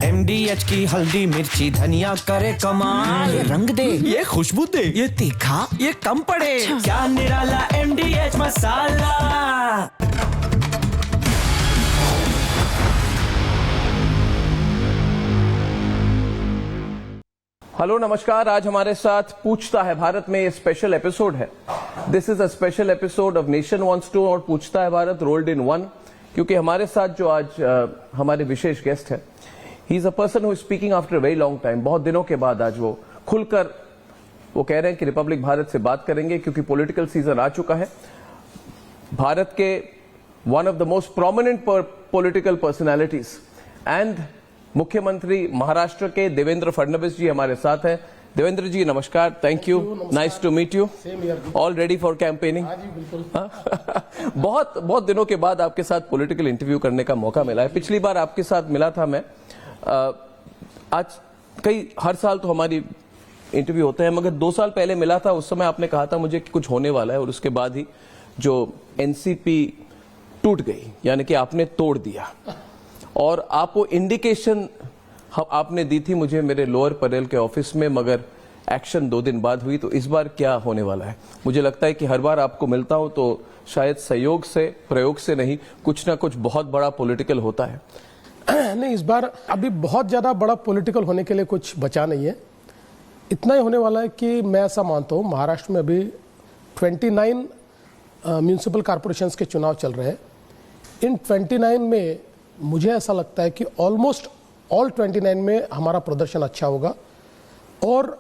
MDH की हल्दी मिर्ची धनिया करे कमाल। ये रंग दे, ये खुशबू दे, ये तीखा, ये कम पड़े। क्या निराला MDH मसाला। हेलो नमस्कार। आज हमारे साथ पूछता है भारत में ये स्पेशल एपिसोड है। This is a special episode of nation wants to और पूछता है भारत रोल्ड इन वन, क्योंकि हमारे साथ जो आज हमारे विशेष गेस्ट है, he is a person who is speaking after a very long time. बहुत दिनों के बाद आज वो खुलकर वो कह रहे हैं कि रिपब्लिक भारत से बात करेंगे, क्योंकि पॉलिटिकल सीजन आ चुका है। भारत के one of the most prominent political personalities and मुख्यमंत्री महाराष्ट्र के देवेंद्र फडणवीस जी हमारे साथ हैं। देवेंद्र जी नमस्कार, thank you, nice to meet you. All ready for campaigning? बहुत दिनों के बाद आपके साथ पॉलिटिकल इंटरव्यू करने का मौका मिला है। पिछली बार आपके साथ मिला था मैं, आज हर साल तो हमारी इंटरव्यू होते हैं, मगर 2 साल पहले मिला था, उस समय आपने कहा था मुझे कि कुछ होने वाला है, और उसके बाद ही जो एनसीपी टूट गई, यानी कि आपने तोड़ दिया, और आप वो इंडिकेशन आपने दी थी मुझे मेरे लोअर परेल के ऑफिस में, मगर एक्शन 2 दिन बाद हुई। तो इस बार क्या होने वाला है? मुझे लगता है कि हर बार आपको मिलता हूं तो शायद सहयोग से, प्रयोग से नहीं, कुछ ना कुछ बहुत बड़ा पॉलिटिकल होता है। नहीं, इस बार अभी बहुत ज्यादा बड़ा पॉलिटिकल होने के लिए कुछ बचा नहीं है। इतना ही होने वाला है कि मैं ऐसा मानता हूँ, महाराष्ट्र में अभी 29 म्यूनिसिपल कॉरपोरेशंस के चुनाव चल रहे हैं। इन 29 में मुझे ऐसा लगता है कि ऑलमोस्ट ऑल 29 में हमारा प्रदर्शन अच्छा होगा, और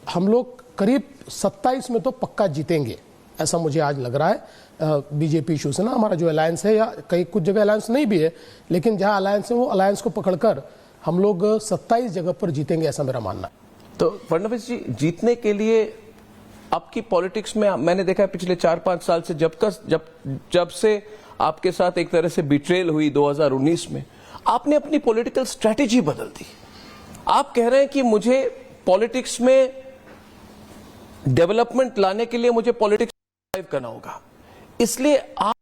हम लोग करीब 27 में तो पक्का जीतेंगे, ऐसा मुझे आज लग रहा है। बीजेपी शिवसेना हमारा जो अलायंस है, या कई कुछ जगह अलायंस नहीं भी है, लेकिन जहां अलायंस है वो अलायंस को पकड़कर हम लोग 27 जगह पर जीतेंगे, ऐसा मेरा मानना है। तो फडणवीस जी, जीतने के लिए आपकी पॉलिटिक्स में मैंने देखा है पिछले 4-5 साल से, जब से आपके साथ एक तरह से बिट्रेल हुई 2019 में, आपने अपनी पॉलिटिकल स्ट्रेटेजी बदल दी। आप कह रहे हैं कि मुझे पॉलिटिक्स में डेवलपमेंट लाने के लिए मुझे पॉलिटिक्स ड्राइव करना होगा, इसलिए आप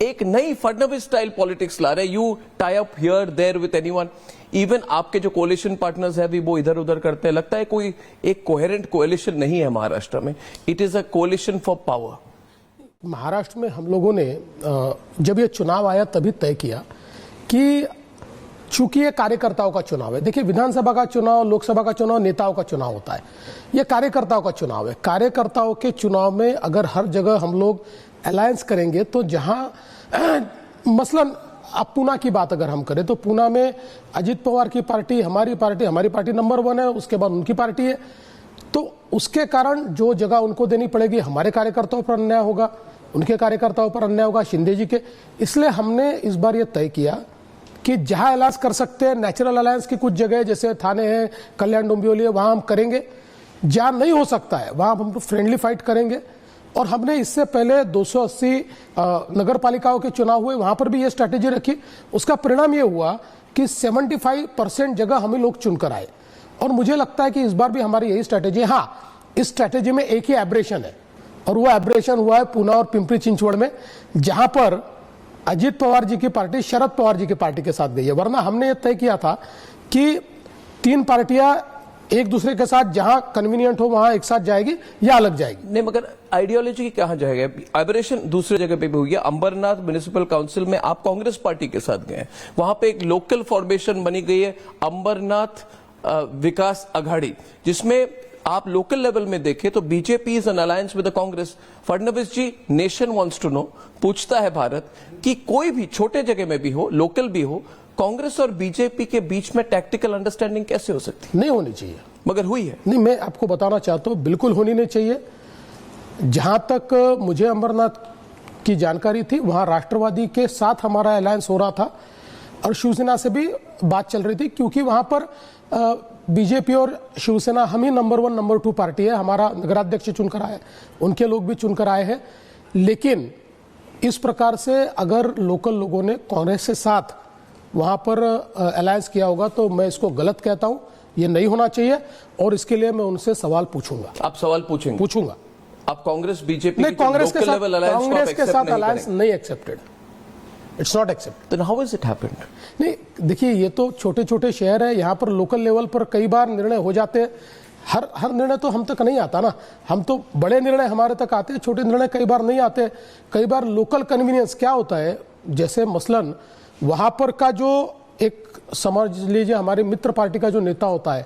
एक नई फडणवीस स्टाइल पॉलिटिक्स ला रहे हैं। You tie up here there with anyone, even आपके जो कोalition पार्टनर्स है भी वो इधर उधर करते हैं। लगता है कोई एक कोहेरेंट कोalition नहीं है महाराष्ट्र में, it is a कोalition for power. Maharashtra में हम लोगों ने जब ये चुनाव आया तभी तय किया कि चूंकि ये कार्यकर्ताओं का चुनाव है। देखिए, विधानसभा का चुनाव, लोकसभा का चुनाव नेताओं का चुनाव होता है, ये कार्यकर्ताओं का चुनाव है। कार्यकर्ताओं के चुनाव में अगर हर जगह हम लोग अलायंस करेंगे, तो जहां मसलन अब पूना की बात अगर हम करें, तो पूना में अजित पवार की पार्टी, हमारी पार्टी नंबर 1 है, उसके बाद उनकी पार्टी है, तो उसके कारण जो जगह उनको देनी पड़ेगी, हमारे कार्यकर्ताओं पर अन्याय होगा, उनके कार्यकर्ताओं पर अन्याय होगा, शिंदे जी के। इसलिए हमने इस बार ये तय किया कि जहां अलायंस कर सकते हैं, नेचुरल अलायंस की कुछ जगह जैसे थाने है, कल्याण डोंबिवली है, वहां हम करेंगे। जहां नहीं हो सकता है वहां हम फ्रेंडली फाइट करेंगे। और हमने इससे पहले 280 नगर पालिकाओं के चुनाव हुए, वहां पर भी ये स्ट्रैटेजी रखी। उसका परिणाम ये हुआ कि 75% जगह हमें लोग चुनकर आए, और मुझे लगता है कि इस बार भी हमारी यही स्ट्रैटेजी है। हाँ, इस स्ट्रैटेजी में एक ही एब्रेशन है, और वो एब्रेशन हुआ है पूना और पिंपरी चिंचवड़ में, जहां पर अजित पवार जी की पार्टी शरद पवार जी की पार्टी के साथ गई है। वरना हमने ये तय किया था कि 3 पार्टियां एक दूसरे के साथ जहां कन्वीनियंट हो वहां एक साथ जाएगी या अलग जाएगी। नहीं, मगर आइडियोलॉजी कहां जाएगा? एबरेशन दूसरे जगह पे भी हुई है। अंबरनाथ म्युनिसिपल काउंसिल में आप कांग्रेस पार्टी के साथ गए, वहां पे एक लोकल फॉर्मेशन बनी गई है, अंबरनाथ विकास अघाड़ी, जिसमें आप लोकल लेवल में देखें तो BJP is an alliance with the Congress. Fadnavis ji, nation wants to know, पूछता है भारत, कि कोई भी छोटे जगह में भी हो, लोकल भी हो, कांग्रेस और बीजेपी के बीच में टैक्टिकल अंडरस्टैंडिंग कैसे हो सकती है? नहीं होनी चाहिए, मगर हुई है। नहीं, मैं आपको बताना चाहता हूं, बिल्कुल होनी नहीं चाहिए। जहां तक मुझे अंबरनाथ की जानकारी थी, वहां राष्ट्रवादी के साथ हमारा अलायंस हो रहा था, और शिवसेना से भी बात चल रही थी, क्योंकि वहां पर बीजेपी और शिवसेना हम ही नंबर 1 नंबर 2 पार्टी है। हमारा नगराध्यक्ष चुनकर आए, उनके लोग भी चुनकर आए हैं। लेकिन इस प्रकार से अगर लोकल लोगों ने कांग्रेस से साथ वहां पर अलायंस किया होगा, तो मैं इसको गलत कहता हूं। ये नहीं होना चाहिए, और इसके लिए मैं उनसे सवाल पूछूंगा। आप सवाल पूछेंगे? पूछूंगा। आप कांग्रेस बीजेपी नहीं, कांग्रेस के साथ अलायंस नहीं accepted. It's not accept. Then how has it happened? नहीं देखिए, ये तो छोटे छोटे शहर है, यहाँ पर लोकल लेवल पर कई बार निर्णय हो जाते हैं। हर निर्णय तो हम तक नहीं आता ना, हम तो बड़े निर्णय हमारे तक आते हैं, छोटे निर्णय कई बार नहीं आते। कई बार लोकल कन्वीनियंस क्या होता है, जैसे मसलन वहां पर का जो एक समझ लीजिए हमारे मित्र पार्टी का जो नेता होता है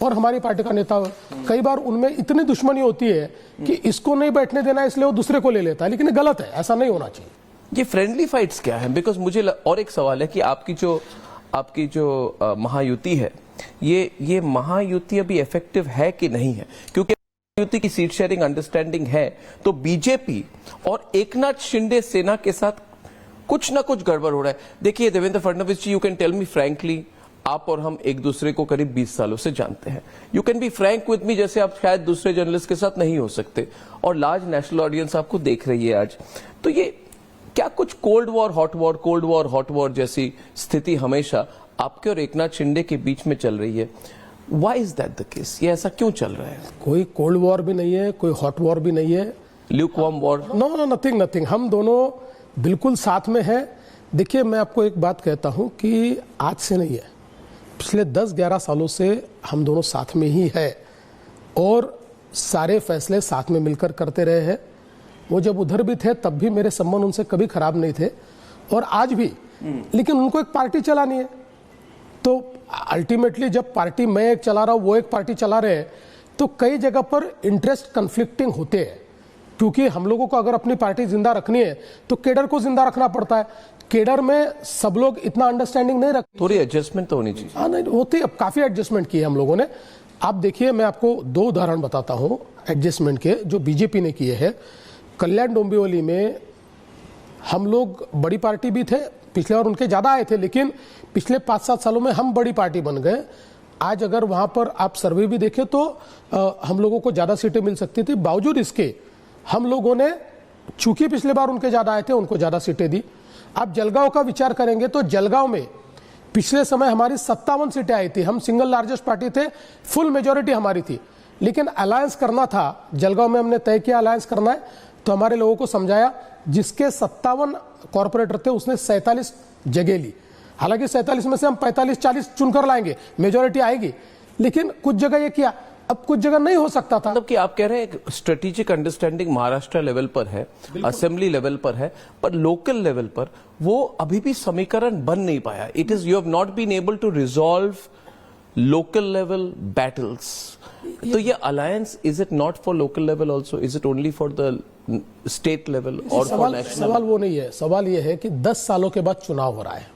और हमारी पार्टी का नेता, कई बार उनमें इतनी दुश्मनी होती है कि इसको नहीं बैठने देना, इसलिए वो दूसरे को ले लेता है, लेकिन ये गलत है, ऐसा नहीं होना चाहिए। ये फ्रेंडली फाइट्स क्या है? बिकॉज मुझे और एक सवाल है कि आपकी जो महायुति है, ये महायुति अभी इफेक्टिव है कि नहीं है? क्योंकि महायुति की सीट शेयरिंग अंडरस्टैंडिंग है, तो बीजेपी और एकनाथ शिंदे सेना के साथ कुछ ना कुछ गड़बड़ हो रहा है। देखिए Devendra Fadnavis ji, you can tell me frankly, आप और हम एक दूसरे को करीब 20 सालों से जानते हैं। You can be frank with me, जैसे आप शायद दूसरे जर्नलिस्ट के साथ नहीं हो सकते, और लार्ज नेशनल ऑडियंस आपको देख रही है आज। तो ये क्या कुछ कोल्ड वॉर हॉट वॉर जैसी स्थिति हमेशा आपके और एकनाथ शिंदे के बीच में चल रही है? Why is that the case? ये ऐसा क्यों चल रहा है? कोई कोल्ड वॉर भी नहीं है, कोई हॉट वॉर भी नहीं है। Lukewarm war? No, nothing. हम दोनों बिल्कुल साथ में हैं। देखिए, मैं आपको एक बात कहता हूं कि आज से नहीं है, पिछले 10-11 सालों से हम दोनों साथ में ही है और सारे फैसले साथ में मिलकर करते रहे हैं। वो जब उधर भी थे तब भी मेरे संबंध उनसे कभी खराब नहीं थे और आज भी, लेकिन उनको एक पार्टी चलानी है, तो अल्टीमेटली जब पार्टी मैं एक चला रहा हूं, वो एक पार्टी चला रहे हैं, तो कई जगह पर इंटरेस्ट कन्फ्लिक्टिंग होते हैं। क्योंकि हम लोगों को अगर अपनी पार्टी जिंदा रखनी है तो केडर को जिंदा रखना पड़ता है। केडर में सब लोग इतना अंडरस्टैंडिंग नहीं रखते, थोड़ी एडजस्टमेंट तो होनी चाहिए। हाँ, नहीं होती, अब काफी एडजस्टमेंट किए हम लोगों ने। आप देखिए, मैं आपको 2 उदाहरण बताता हूं एडजस्टमेंट के जो बीजेपी ने किए हैं। कल्याण डोंबिवली में हम लोग बड़ी पार्टी भी थे, पिछले बार उनके ज्यादा आए थे, लेकिन पिछले 5-7 सालों में हम बड़ी पार्टी बन गए। आज अगर वहां पर आप सर्वे भी देखें तो हम लोगों को ज्यादा सीटें मिल सकती थी। बावजूद इसके हम लोगों ने, चूंकि पिछले बार उनके ज्यादा आए थे, उनको ज्यादा सीटें दी। आप जलगांव का विचार करेंगे तो जलगांव में पिछले समय हमारी 57 सीटें आई थी, हम सिंगल लार्जेस्ट पार्टी थे, फुल मेजोरिटी हमारी थी, लेकिन अलायंस करना था। जलगांव में हमने तय किया अलायंस करना है, तो हमारे लोगों को समझाया, जिसके 57 कॉर्पोरेटर थे उसने 47 जगह ली। हालांकि 47 में से हम 45-40 चुनकर लाएंगे, मेजोरिटी आएगी, लेकिन कुछ जगह ये किया, अब कुछ जगह नहीं हो सकता था। मतलब कि आप कह रहे हैं स्ट्रेटेजिक अंडरस्टैंडिंग महाराष्ट्र लेवल पर है, असेंबली लेवल पर है, पर लोकल लेवल पर वो अभी भी समीकरण बन नहीं पाया। It is, you have not been able to resolve local level battles. तो ये alliance, is it not for local level also? Is it only for the state level और फॉर नेशनल? सवाल वो नहीं है, सवाल ये है कि 10 सालों के बाद चुनाव हो रहा है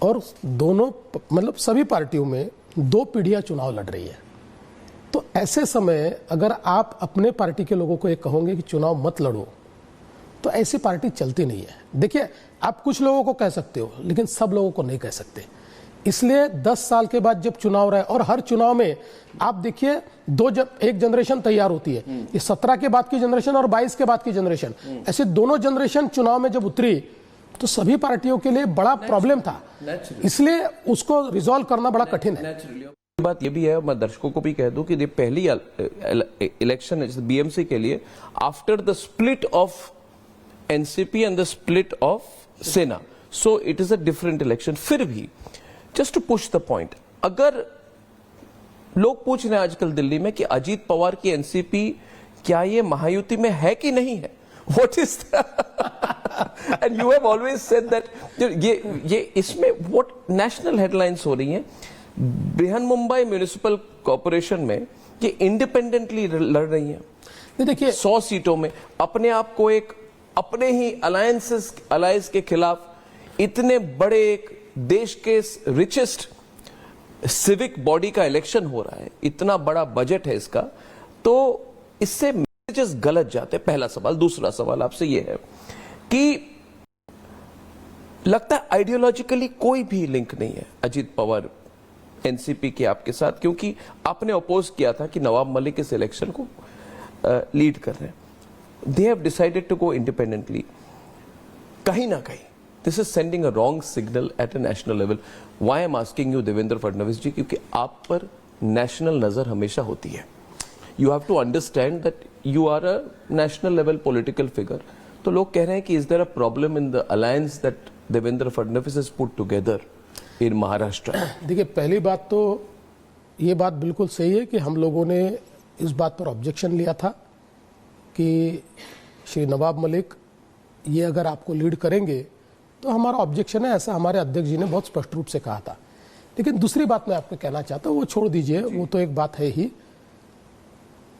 और दोनों, मतलब सभी पार्टियों में 2 पीढ़ियां चुनाव लड़ रही है। तो ऐसे समय अगर आप अपने पार्टी के लोगों को ये कहोगे कि चुनाव मत लड़ो, तो ऐसी पार्टी चलती नहीं है। देखिए, आप कुछ लोगों को कह सकते हो, लेकिन सब लोगों को नहीं कह सकते। इसलिए 10 साल के बाद जब चुनाव रहे, और हर चुनाव में आप देखिए एक जनरेशन तैयार होती है, ये 17 के बाद की जनरेशन और 22 के बाद की जनरेशन, ऐसे दोनों जनरेशन चुनाव में जब उतरी तो सभी पार्टियों के लिए बड़ा प्रॉब्लम था, इसलिए उसको रिजॉल्व करना बड़ा कठिन है। बात ये भी है, मैं दर्शकों को भी कह दूं कि ये पहली इलेक्शन है बीएमसी के लिए after the split of NCP and the split of Sena, so it is a different election. फिर भी just to push the point, अगर लोग पूछ रहे हैं आजकल दिल्ली में कि अजीत पवार की एनसीपी क्या ये महायुति में है कि नहीं है, what is and you have always said that ये इसमें व्हाट नेशनल हेडलाइंस हो रही हैं। बृहन्मुंबई म्युनिसिपल कॉर्पोरेशन में ये इंडिपेंडेंटली लड़ रही हैं। देखिए, 100 सीटों में अपने आप को एक अपने ही अलायंस के खिलाफ इतने बड़े एक देश के रिचेस्ट सिविक बॉडी का इलेक्शन हो रहा है, इतना बड़ा बजट है इसका, तो इससे मैसेजेस गलत जाते हैं। पहला सवाल। दूसरा सवाल आपसे यह है कि लगता है आइडियोलॉजिकली कोई भी लिंक नहीं है अजीत पवार एनसीपी के आपके साथ, क्योंकि आपने अपोज किया था कि नवाब मलिक इस इलेक्शन को लीड कर रहे हैं। They have decided to go independently. कहीं ना कहीं this is sending a wrong signal at a national level. Why I am asking you Devendra Fadnavis ji, क्योंकि आप पर नेशनल नजर हमेशा होती है। You have to understand that you are a national level political figure. तो लोग कह रहे हैं कि is there a problem in the alliance that Devendra Fadnavis has put together in Maharashtra? देखिए, पहली बात तो ये बात बिल्कुल सही है कि हम लोगों ने इस बात पर ऑब्जेक्शन लिया था कि श्री नवाब मलिक ये अगर आपको लीड करेंगे तो हमारा ऑब्जेक्शन है, ऐसा हमारे अध्यक्ष जी ने बहुत स्पष्ट रूप से कहा था। लेकिन दूसरी बात मैं आपको कहना चाहता हूँ, वो छोड़ दीजिए, वो तो एक बात है ही।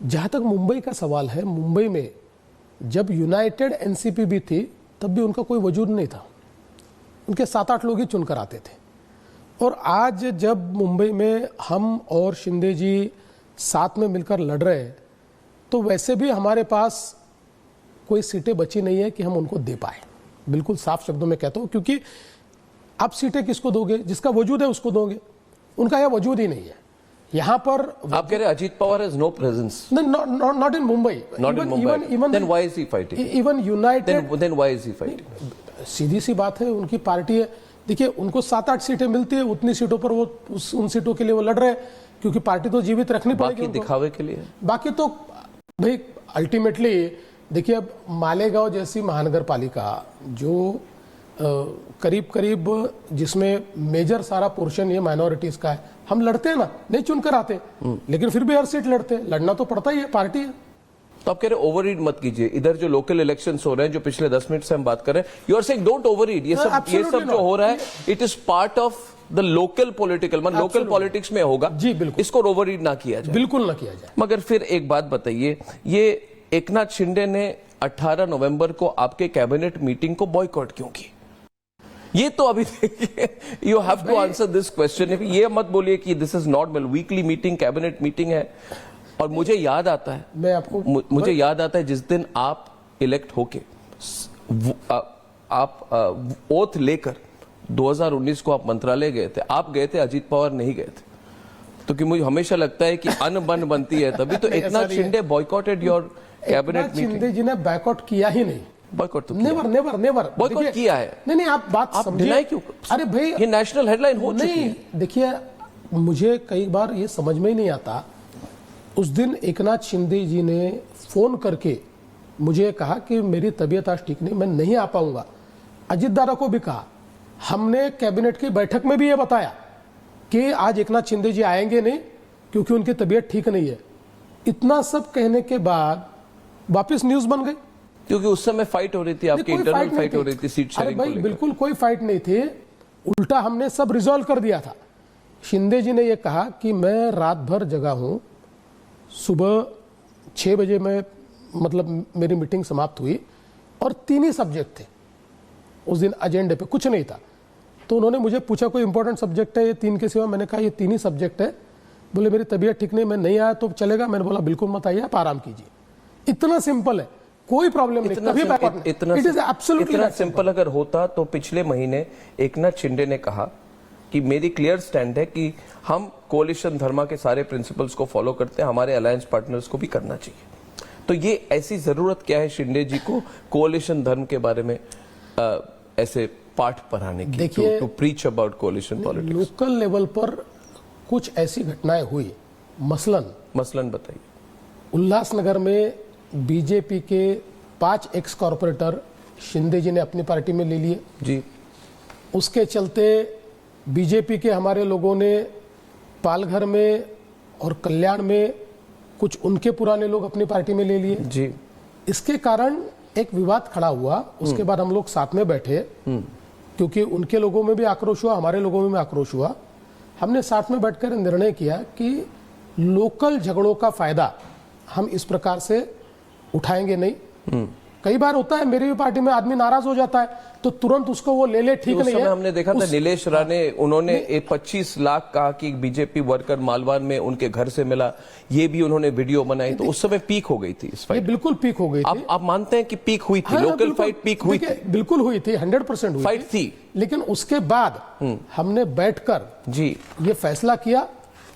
जहां तक मुंबई का सवाल है, मुंबई में जब यूनाइटेड एनसीपी भी थी तब भी उनका कोई वजूद नहीं था, उनके 7-8 लोग ही चुनकर आते थे। और आज जब मुंबई में हम और शिंदे जी साथ में मिलकर लड़ रहे हैं तो वैसे भी हमारे पास कोई सीटें बची नहीं है कि हम उनको दे पाए, बिल्कुल साफ शब्दों में कहता हूं। क्योंकि आप सीटें किसको दोगे? जिसका वजूद है उसको दोगे, उनका यह वजूद ही नहीं है। यहां पर आप कह रहे हैं Ajit Pawar has no presence? Not in Mumbai, not in Mumbai. Then why is he fighting? Even united, then why is he fighting? सीधी सी बात है, उनकी पार्टी है। देखिए, उनको 7-8 सीटें मिलती है, उतनी सीटों पर वो उन सीटों के लिए वो लड़ रहे हैं, क्योंकि पार्टी तो जीवित रखनी पड़ेगी। बाकी दिखावे के लिए, बाकी तो भाई अल्टीमेटली देखिए, अब मालेगांव जैसी महानगर पालिका जो करीब करीब जिसमें मेजर सारा पोर्शन ये माइनॉरिटीज का है, हम लड़ते हैं ना, नहीं चुनकर आते, लेकिन फिर भी हर सीट लड़ते हैं, लड़ना तो पड़ता ही है, पार्टी है। तो आप कह रहे ओवररीड मत कीजिए। इधर जो लोकल इलेक्शंस हो रहे हैं, जो पिछले 10 मिनट से हम बात कर रहे हैं, you are saying don't overread. ये सब जो हो रहा है, it is part of the local political, मतलब लोकल पॉलिटिक्स में होगा जी, बिल्कुल। इसको ओवररीड ना किया जाए, बिल्कुल ना किया जाए। मगर फिर एक बात बताइए, ये एकनाथ शिंदे ने 18 नवंबर को आपके कैबिनेट मीटिंग को बॉयकॉट क्यों की? ये तो अभी देखिए, you have to answer this question. ये मत बोलिए कि this is not weekly meeting, cabinet meeting है। और मुझे याद आता है, मैं आपको मुझे याद आता है जिस दिन आप इलेक्ट होके आप ओथ लेकर 2019 को आप मंत्रालय गए थे, आप गए थे, अजीत पवार नहीं गए थे। तो कि मुझे हमेशा लगता है कि अनबन बनती है तभी तो Eknath Shinde boycotted your cabinet meeting. Shinde ji ने बॉयकॉट किया ही नहीं। बॉयकॉट तो नेवर नेवर नेवर बॉयकॉट किया है। नहीं, आप बात समझिए क्यों? अरे भाई, ये नेशनल हेडलाइन हो चुकी है। देखिए, मुझे कई बार ये समझ में ही नहीं आता। उस दिन एकनाथ शिंदे जी ने फोन करके मुझे कहा कि मेरी तबीयत आज ठीक नहीं, मैं नहीं आ पाऊंगा। अजीत दादा को भी कहा, हमने कैबिनेट की बैठक में भी ये बताया कि आज एकनाथ शिंदे जी आएंगे नहीं क्योंकि उनकी तबीयत ठीक नहीं है। इतना सब कहने के बाद वापस न्यूज बन गई, क्योंकि उस समय फाइट हो रही थी, आपकी इंटरनल फाइट हो रही थी सीट शेयरिंग को लेकर। बिल्कुल कोई फाइट नहीं थी, उल्टा हमने सब रिजॉल्व कर दिया था। शिंदे जी ने यह कहा कि मैं रात भर जगा हूं, सुबह 6 बजे में मतलब मेरी मीटिंग समाप्त हुई और 3 ही सब्जेक्ट थे उस दिन एजेंडे पे, कुछ नहीं था। तो उन्होंने मुझे पूछा कोई इंपॉर्टेंट सब्जेक्ट है ये 3 के सिवा? मैंने कहा ये 3 ही सब्जेक्ट है। बोले मेरी तबीयत ठीक नहीं, मैं नहीं आया तो चलेगा? मैंने बोला बिल्कुल मत आइए, आप आराम कीजिए। इतना सिंपल है, कोई प्रॉब्लम नहीं। इतना सिंपल अगर होता तो पिछले महीने एकनाथ शिंदे ने कहा कि मेरी क्लियर स्टैंड है कि हम कोalition धर्मा के सारे प्रिंसिपल्स को फॉलो करते हैं, हमारे अलायंस पार्टनर्स को भी करना चाहिए। तो ये ऐसी जरूरत क्या है शिंदे जी को कोalition धर्म के बारे में ऐसे पाठ पढ़ाने की, टू प्रीच अबाउट कोalition पॉलिटिक्स? लोकल लेवल पर कुछ ऐसी घटनाएं हुई, मसलन बताइए। उल्लासनगर में बीजेपी के 5 एक्स कॉर्पोरेटर शिंदे जी ने अपनी पार्टी में ले लिए जी। उसके चलते बीजेपी के हमारे लोगों ने पालघर में और कल्याण में कुछ उनके पुराने लोग अपनी पार्टी में ले लिए जी। इसके कारण एक विवाद खड़ा हुआ। उसके बाद हम लोग साथ में बैठे, क्योंकि उनके लोगों में भी आक्रोश हुआ, हमारे लोगों में भी आक्रोश हुआ। हमने साथ में बैठकर निर्णय किया कि लोकल झगड़ों का फायदा हम इस प्रकार से उठाएंगे नहीं। कई बार होता है मेरी भी पार्टी में आदमी नाराज हो जाता है तो तुरंत उसको वो ले ले, ठीक नहीं है। हमने देखा था नीलेश राणे, उन्होंने 25 लाख कहा कि बीजेपी वर्कर मालवान में उनके घर से मिला, ये भी उन्होंने वीडियो बनाई। तो उस समय पीक हो गई थी इस फाइट, बिल्कुल पीक हो गई थी। आप मानते हैं कि पीक हुई थी? लोकल फाइट पीक हुई थी? बिल्कुल हुई थी, 100% हुई फाइट थी। लेकिन उसके बाद हमने बैठकर जी ये फैसला किया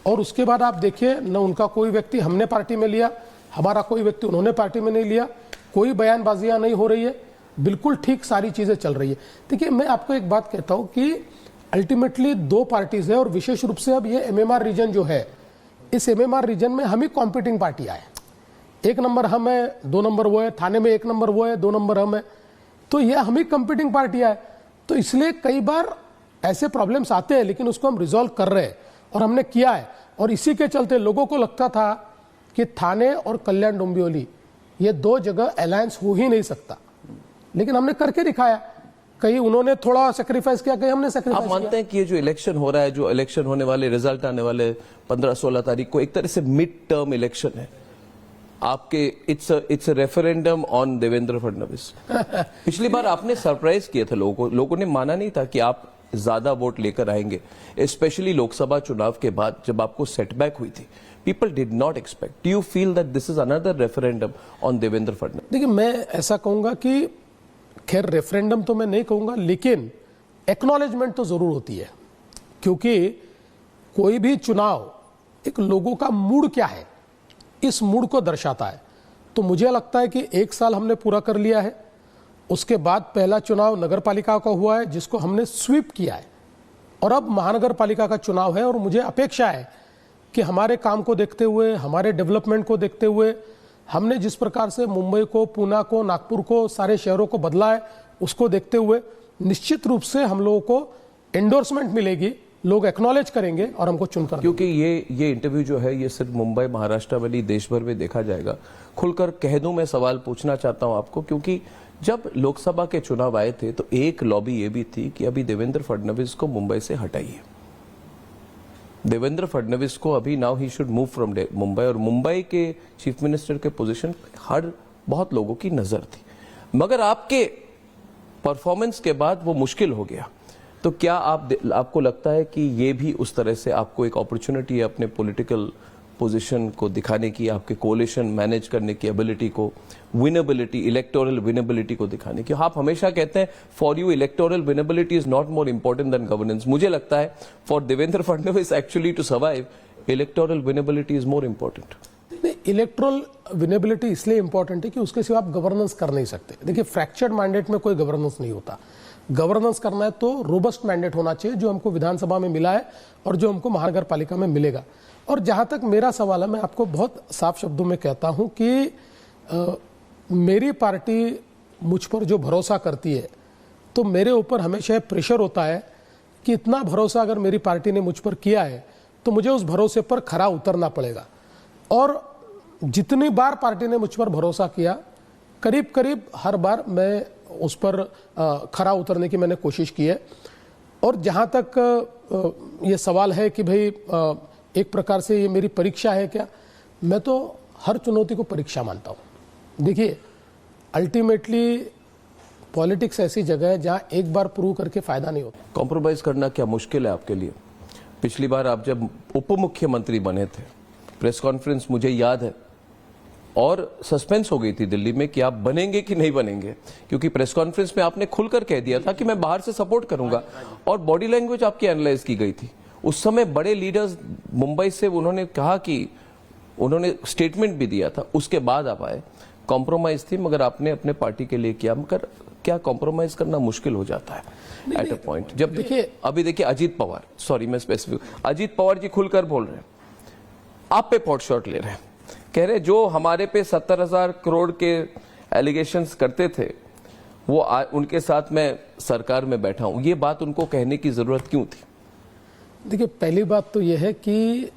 और उसके बाद आप देखिए, न उनका कोई व्यक्ति हमने पार्टी में लिया, हमारा कोई व्यक्ति उन्होंने पार्टी में नहीं लिया, कोई बयानबाजियां नहीं हो रही है, बिल्कुल ठीक सारी चीजें चल रही है। देखिए, मैं आपको एक बात कहता हूं कि अल्टीमेटली 2 पार्टीज है और विशेष रूप से अब ये एमएमआर रीजन जो है, इस एमएमआर रीजन में हम ही कॉम्पिटिंग पार्टियां हैं। 1 नंबर हम है, 2 नंबर वो है, थाने में 1 नंबर वो है, 2 नंबर हम है। तो ये हम ही कॉम्पिटिंग पार्टियां है तो इसलिए कई बार ऐसे प्रॉब्लम्स आते हैं, लेकिन उसको हम रिजॉल्व कर रहे हैं और हमने किया है। और इसी के चलते लोगों को लगता था कि थाने और कल्याण डोंबिवली ये दो जगह अलायंस हो ही नहीं सकता, लेकिन हमने करके दिखाया। कहीं उन्होंने थोड़ा सेक्रीफाइस किया, कहीं हमने सेक्रीफाइस आप किया। मानते हैं कि ये जो इलेक्शन हो रहा है, जो इलेक्शन होने वाले, रिजल्ट आने वाले 15-16 तारीख को, एक तरह से मिड टर्म इलेक्शन है आपके? It's a referendum on Devendra Fadnavis. पिछली बार आपने सरप्राइज किया था लोगों ने माना नहीं था कि आप ज्यादा वोट लेकर आएंगे, स्पेशली लोकसभा चुनाव के बाद जब आपको सेटबैक हुई थी। People did not expect. Do you feel that this is another referendum on Devendra Fadnavis? देखिए, मैं ऐसा कहूंगा कि खैर रेफरेंडम तो मैं नहीं कहूंगा, लेकिन एक्नॉलेजमेंट तो जरूर होती है, क्योंकि कोई भी चुनाव एक लोगों का मूड क्या है, इस मूड को दर्शाता है। तो मुझे लगता है कि 1 साल हमने पूरा कर लिया है। उसके बाद पहला चुनाव नगर पालिका का हुआ है, जिसको हमने स्वीप किया है, और अब महानगर पालिका का चुनाव है। और मुझे अपेक्षा है कि हमारे काम को देखते हुए, हमारे डेवलपमेंट को देखते हुए, हमने जिस प्रकार से मुंबई को, पूना को, नागपुर को, सारे शहरों को बदला है, उसको देखते हुए निश्चित रूप से हम लोगों को एंडोर्समेंट मिलेगी, लोग एक्नॉलेज करेंगे और हमको चुनकर। क्योंकि ये इंटरव्यू जो है ये सिर्फ मुंबई, महाराष्ट्र में नहीं, देश भर में देखा जाएगा। खुलकर कह दूं, मैं सवाल पूछना चाहता हूं आपको, क्योंकि जब लोकसभा के चुनाव आए थे तो एक लॉबी ये भी थी कि अभी देवेंद्र फडणवीस को मुंबई से हटाइए। देवेंद्र फडणवीस को अभी now he should move from Mumbai, और मुंबई के चीफ मिनिस्टर के पोजीशन हर बहुत लोगों की नजर थी। मगर आपके परफॉर्मेंस के बाद वो मुश्किल हो गया। तो क्या आपको लगता है कि ये भी उस तरह से आपको एक अपॉर्चुनिटी है अपने पॉलिटिकल पोजीशन को दिखाने की, आपके कोलिशन मैनेज करने की एबिलिटी को, विनेबिलिटी, इलेक्टोरल विनेबिलिटी को दिखाने की? आप हमेशा कहते हैं for you electoral winnability is not more important than governance. मुझे लगता है for Devendra Fadnavis actually to survive, electoral winnability is more important. Electoral winnability इसलिए इंपॉर्टेंट है कि उसके सिवा आप गवर्नेंस कर नहीं सकते। देखिए, फ्रैक्चर्ड मैंडेट में कोई गवर्नेंस नहीं होता। गवर्नेंस करना है तो रोबस्ट मैंडेट होना चाहिए, जो हमको विधानसभा में मिला है और जो हमको महानगर पालिका में मिलेगा। और जहां तक मेरा सवाल है, मैं आपको बहुत साफ शब्दों में कहता हूं कि मेरी पार्टी मुझ पर जो भरोसा करती है, तो मेरे ऊपर हमेशा प्रेशर होता है कि इतना भरोसा अगर मेरी पार्टी ने मुझ पर किया है तो मुझे उस भरोसे पर खरा उतरना पड़ेगा। और जितनी बार पार्टी ने मुझ पर भरोसा किया, करीब करीब हर बार मैं उस पर खरा उतरने की मैंने कोशिश की है। और जहां तक ये सवाल है कि भाई एक प्रकार से ये मेरी परीक्षा है क्या, मैं तो हर चुनौती को परीक्षा मानता हूं। देखिए, अल्टीमेटली पॉलिटिक्स ऐसी जगह है जहां एक बार प्रूव करके फायदा नहीं होता। कॉम्प्रोमाइज करना क्या मुश्किल है आपके लिए? पिछली बार आप जब उप मुख्यमंत्री बने थे, प्रेस कॉन्फ्रेंस मुझे याद है, और सस्पेंस हो गई थी दिल्ली में कि आप बनेंगे कि नहीं बनेंगे, क्योंकि प्रेस कॉन्फ्रेंस में आपने खुलकर कह दिया था कि मैं बाहर से सपोर्ट करूंगा, और बॉडी लैंग्वेज आपकी एनालाइज की गई थी। उस समय बड़े लीडर्स मुंबई से उन्होंने कहा कि उन्होंने स्टेटमेंट भी दिया था, उसके बाद आप आए। कॉम्प्रोमाइज थी, मगर आपने अपने पार्टी के लिए किया। मगर क्या कॉम्प्रोमाइज करना मुश्किल हो जाता है एट अ पॉइंट? जब देखिए, अभी देखिए अजीत पवार, सॉरी मैं स्पेसिफिक, अजीत पवार जी खुलकर बोल रहे हैं, आप पे पॉट शॉट ले रहे हैं, कह रहे जो हमारे पे 70,000 करोड़ के एलिगेशंस करते थे, वो उनके साथ मैं सरकार में बैठा हूं। ये बात उनको कहने की जरूरत क्यों थी? देखिए, पहली बात तो यह है कि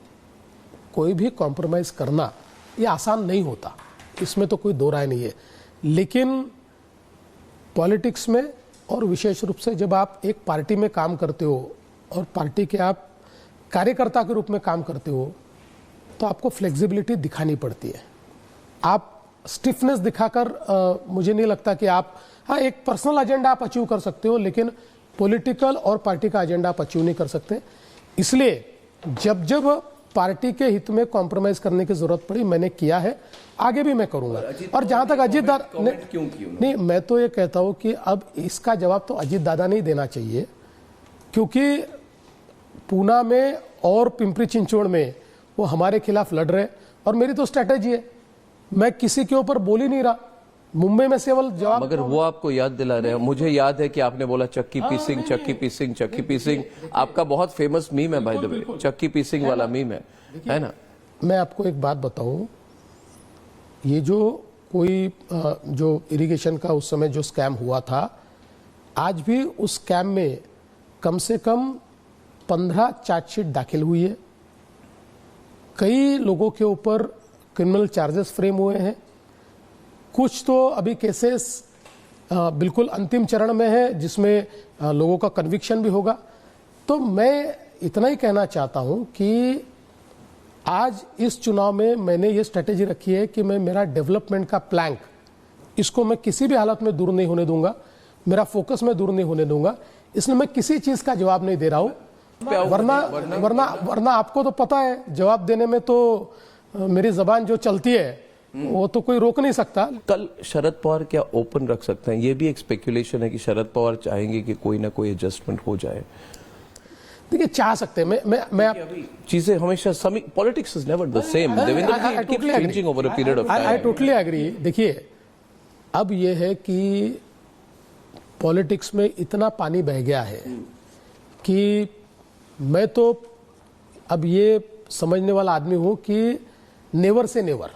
कोई भी कॉम्प्रोमाइज करना ये आसान नहीं होता, इसमें तो कोई दो राय नहीं है। लेकिन पॉलिटिक्स में, और विशेष रूप से जब आप एक पार्टी में काम करते हो और पार्टी के आप कार्यकर्ता के रूप में काम करते हो, तो आपको फ्लेक्सिबिलिटी दिखानी पड़ती है। आप स्टिफनेस दिखाकर मुझे नहीं लगता कि आप, हाँ, एक पर्सनल एजेंडा आप अचीव कर सकते हो, लेकिन पॉलिटिकल और पार्टी का एजेंडा आप अचीव नहीं कर सकते। इसलिए जब जब पार्टी के हित में कॉम्प्रोमाइज करने की जरूरत पड़ी, मैंने किया है, आगे भी मैं करूंगा। और जहां तक अजीत दादा नहीं, मैं तो ये कहता हूं कि अब इसका जवाब तो अजीत दादा नहीं देना चाहिए, क्योंकि पूना में और पिंपरी चिंचवड़ में वो हमारे खिलाफ लड़ रहे, और मेरी तो स्ट्रेटेजी है, मैं किसी के ऊपर बोल ही नहीं रहा, मुंबई में केवल जवाब। मगर वो आपको याद दिला रहे हैं। मुझे याद है कि आपने बोला चक्की पीसिंग, चक्की पीसिंग, चक्की पीसिंग। आपका बहुत फेमस मीम है बाय द वे, चक्की पीसिंग वाला मीम है ना? मैं आपको एक बात बताऊं, ये जो कोई जो इरिगेशन का उस समय जो स्कैम हुआ था, आज भी उस कैंप में कम से कम 15 चार्जशीट दाखिल हुई है, कई लोगों के ऊपर क्रिमिनल चार्जेस फ्रेम हुए हैं, कुछ तो अभी केसेस बिल्कुल अंतिम चरण में है जिसमें लोगों का कन्विक्शन भी होगा। तो मैं इतना ही कहना चाहता हूं कि आज इस चुनाव में मैंने ये स्ट्रेटेजी रखी है कि मैं मेरा डेवलपमेंट का प्लैंक इसको मैं किसी भी हालत में दूर नहीं होने दूंगा, मेरा फोकस मैं दूर नहीं होने दूंगा, इसलिए मैं किसी चीज का जवाब नहीं दे रहा हूं। वरना आपको तो पता है जवाब देने में तो मेरी जबान जो चलती है वो तो कोई रोक नहीं सकता। कल शरद पवार क्या ओपन रख सकते हैं? ये भी एक स्पेकुलेशन है कि शरद पवार चाहेंगे कि कोई ना कोई एडजस्टमेंट हो जाए। देखिए, चाह सकते हैं, मैं चीजें हमेशा politics is never the same. Devendra ji, it keeps changing over a period of time. I totally agree. देखिए, अब ये है कि पॉलिटिक्स में इतना पानी बह गया है कि मैं तो अब ये समझने वाला आदमी हूं कि never say never,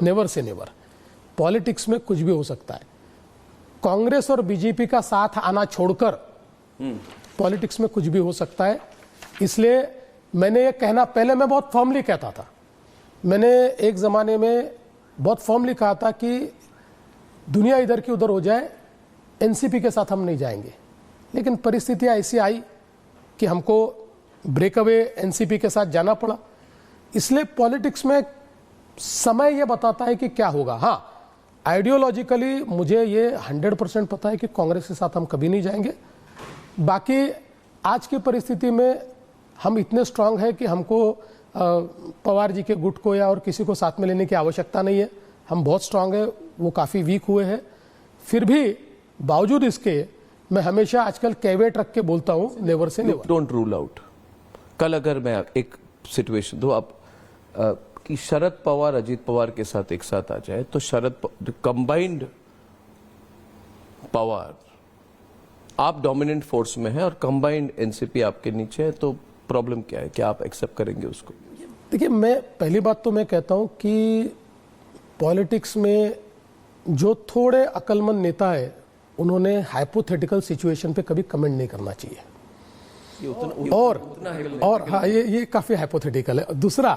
never say never politics में कुछ भी हो सकता है। कांग्रेस और बीजेपी का साथ आना छोड़कर पॉलिटिक्स में कुछ भी हो सकता है। इसलिए मैंने ये कहना, पहले मैं बहुत फर्मली कहता था, मैंने एक जमाने में बहुत फर्मली कहा था कि दुनिया इधर की उधर हो जाए, एनसीपी के साथ हम नहीं जाएंगे। लेकिन परिस्थितियां ऐसी आई कि हमको ब्रेकअवे एनसीपी के साथ जाना पड़ा। इसलिए पॉलिटिक्स में समय यह बताता है कि क्या होगा। हाँ, आइडियोलॉजिकली मुझे ये 100% पता है कि कांग्रेस के साथ हम कभी नहीं जाएंगे। बाकी आज की परिस्थिति में हम इतने स्ट्रांग है कि हमको पवार जी के गुट को या और किसी को साथ में लेने की आवश्यकता नहीं है। हम बहुत स्ट्रांग है, वो काफी वीक हुए हैं। फिर भी बावजूद इसके मैं हमेशा आजकल कैवेट रख के बोलता हूं, never say never. Don't rule out. कल अगर मैं एक सिचुएशन दो आप कि शरद पवार अजीत पवार के साथ एक साथ आ जाए तो कंबाइंड पावर, आप डोमिनेंट फोर्स में है और कंबाइंड एनसीपी आपके नीचे है, तो प्रॉब्लम क्या है? क्या आप एक्सेप्ट करेंगे उसको? देखिए, मैं पहली बात तो मैं कहता हूं कि पॉलिटिक्स में जो थोड़े अक्लमंद नेता है उन्होंने हाइपोथेटिकल सिचुएशन पे कभी कमेंट नहीं करना चाहिए। और हाँ, ये काफी हाइपोथेटिकल है। दूसरा,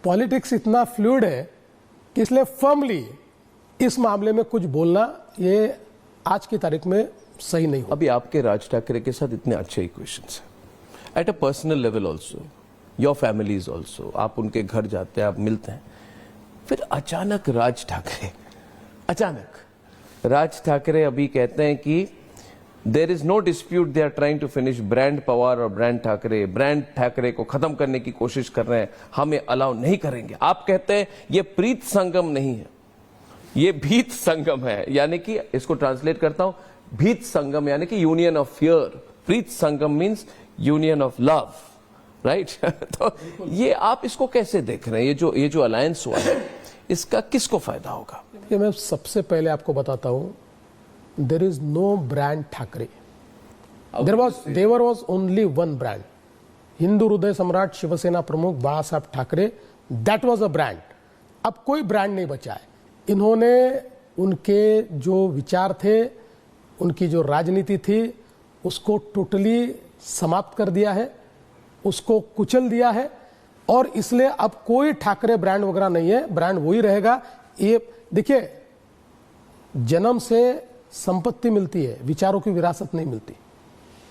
पॉलिटिक्स इतना फ्लूइड है कि इसलिए फर्मली इस मामले में कुछ बोलना ये आज की तारीख में सही नहीं हो। अभी आपके राज ठाकरे के साथ इतने अच्छे इक्वेशंस हैं, at a personal level also, your families also, आप उनके घर जाते हैं, आप मिलते हैं, फिर अचानक राज ठाकरे अभी कहते हैं कि there is no dispute, they are trying to finish brand Pawar और ब्रांड ठाकरे को खत्म करने की कोशिश कर रहे हैं, हमें अलाउ नहीं करेंगे। आप कहते हैं ये प्रीत संगम नहीं है, ये भीत संगम है। यानी कि इसको ट्रांसलेट करता हूं, भीत संगम यानी कि union of fear, Preet Sangam means union of love, right? तो ये आप इसको कैसे देख रहे हैं? ये जो अलायंस हुआ है इसका किसको फायदा होगा? ये मैं सबसे पहले आपको बताता हूं, there is no brand Thackeray, there was only one brand, हिंदू हृदय सम्राट शिवसेना प्रमुख Bala Saheb Thackeray, that was a brand. अब कोई ब्रांड नहीं बचा है। इन्होंने उनके जो विचार थे, उनकी जो राजनीति थी, उसको टोटली समाप्त कर दिया है, उसको कुचल दिया है। और इसलिए अब कोई ठाकरे ब्रांड वगैरह नहीं है, ब्रांड वही रहेगा। ये देखिए, जन्म से संपत्ति मिलती है, विचारों की विरासत नहीं मिलती।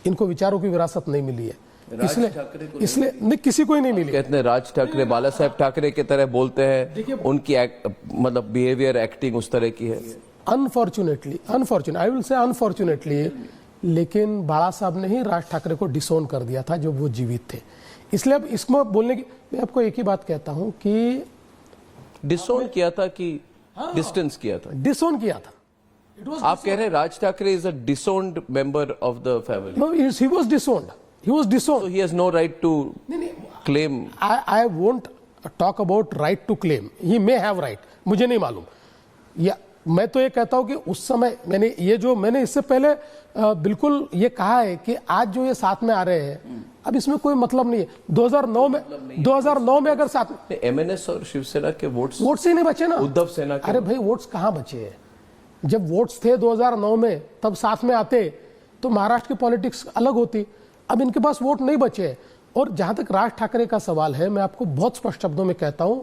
इनको विचारों की विरासत नहीं मिली है, इसलिए नहीं, किसी को ही नहीं मिली। कहते हैं राज ठाकरे बाला साहब ठाकरे की तरह बोलते हैं, उनकी मतलब बिहेवियर, एक्टिंग उस तरह की है। Unfortunately I will say unfortunately, लेकिन बाला साहब ने ही राज ठाकरे को डिसोन कर दिया था जब वो जीवित थे। इसलिए अब इसमें बोलने की, मैं आपको एक ही बात कहता हूं कि डिसोन किया था कि डिस्टेंस किया था? डिसोन किया था। आप कह रहे हैं Raj Thackeray is a disowned member of the family? No, he was disowned, so he has no right to claim. I won't talk about right to claim. He may have right, मुझे नहीं मालूम। या मैं तो ये कहता हूं कि उस समय मैंने इससे पहले बिल्कुल ये कहा है कि आज जो ये साथ में आ रहे हैं, अब इसमें कोई मतलब नहीं है। 2009 में अगर साथ में एमएनएस और शिवसेना के वोट्स ही नहीं बचे ना, उद्धव सेना के। अरे भाई, वोट्स कहां बचे हैं? जब वोट्स थे 2009 में तब साथ में आते तो महाराष्ट्र की पॉलिटिक्स अलग होती। अब इनके पास वोट नहीं बचे। और जहां तक राज ठाकरे का सवाल है, मैं आपको बहुत स्पष्ट शब्दों में कहता हूं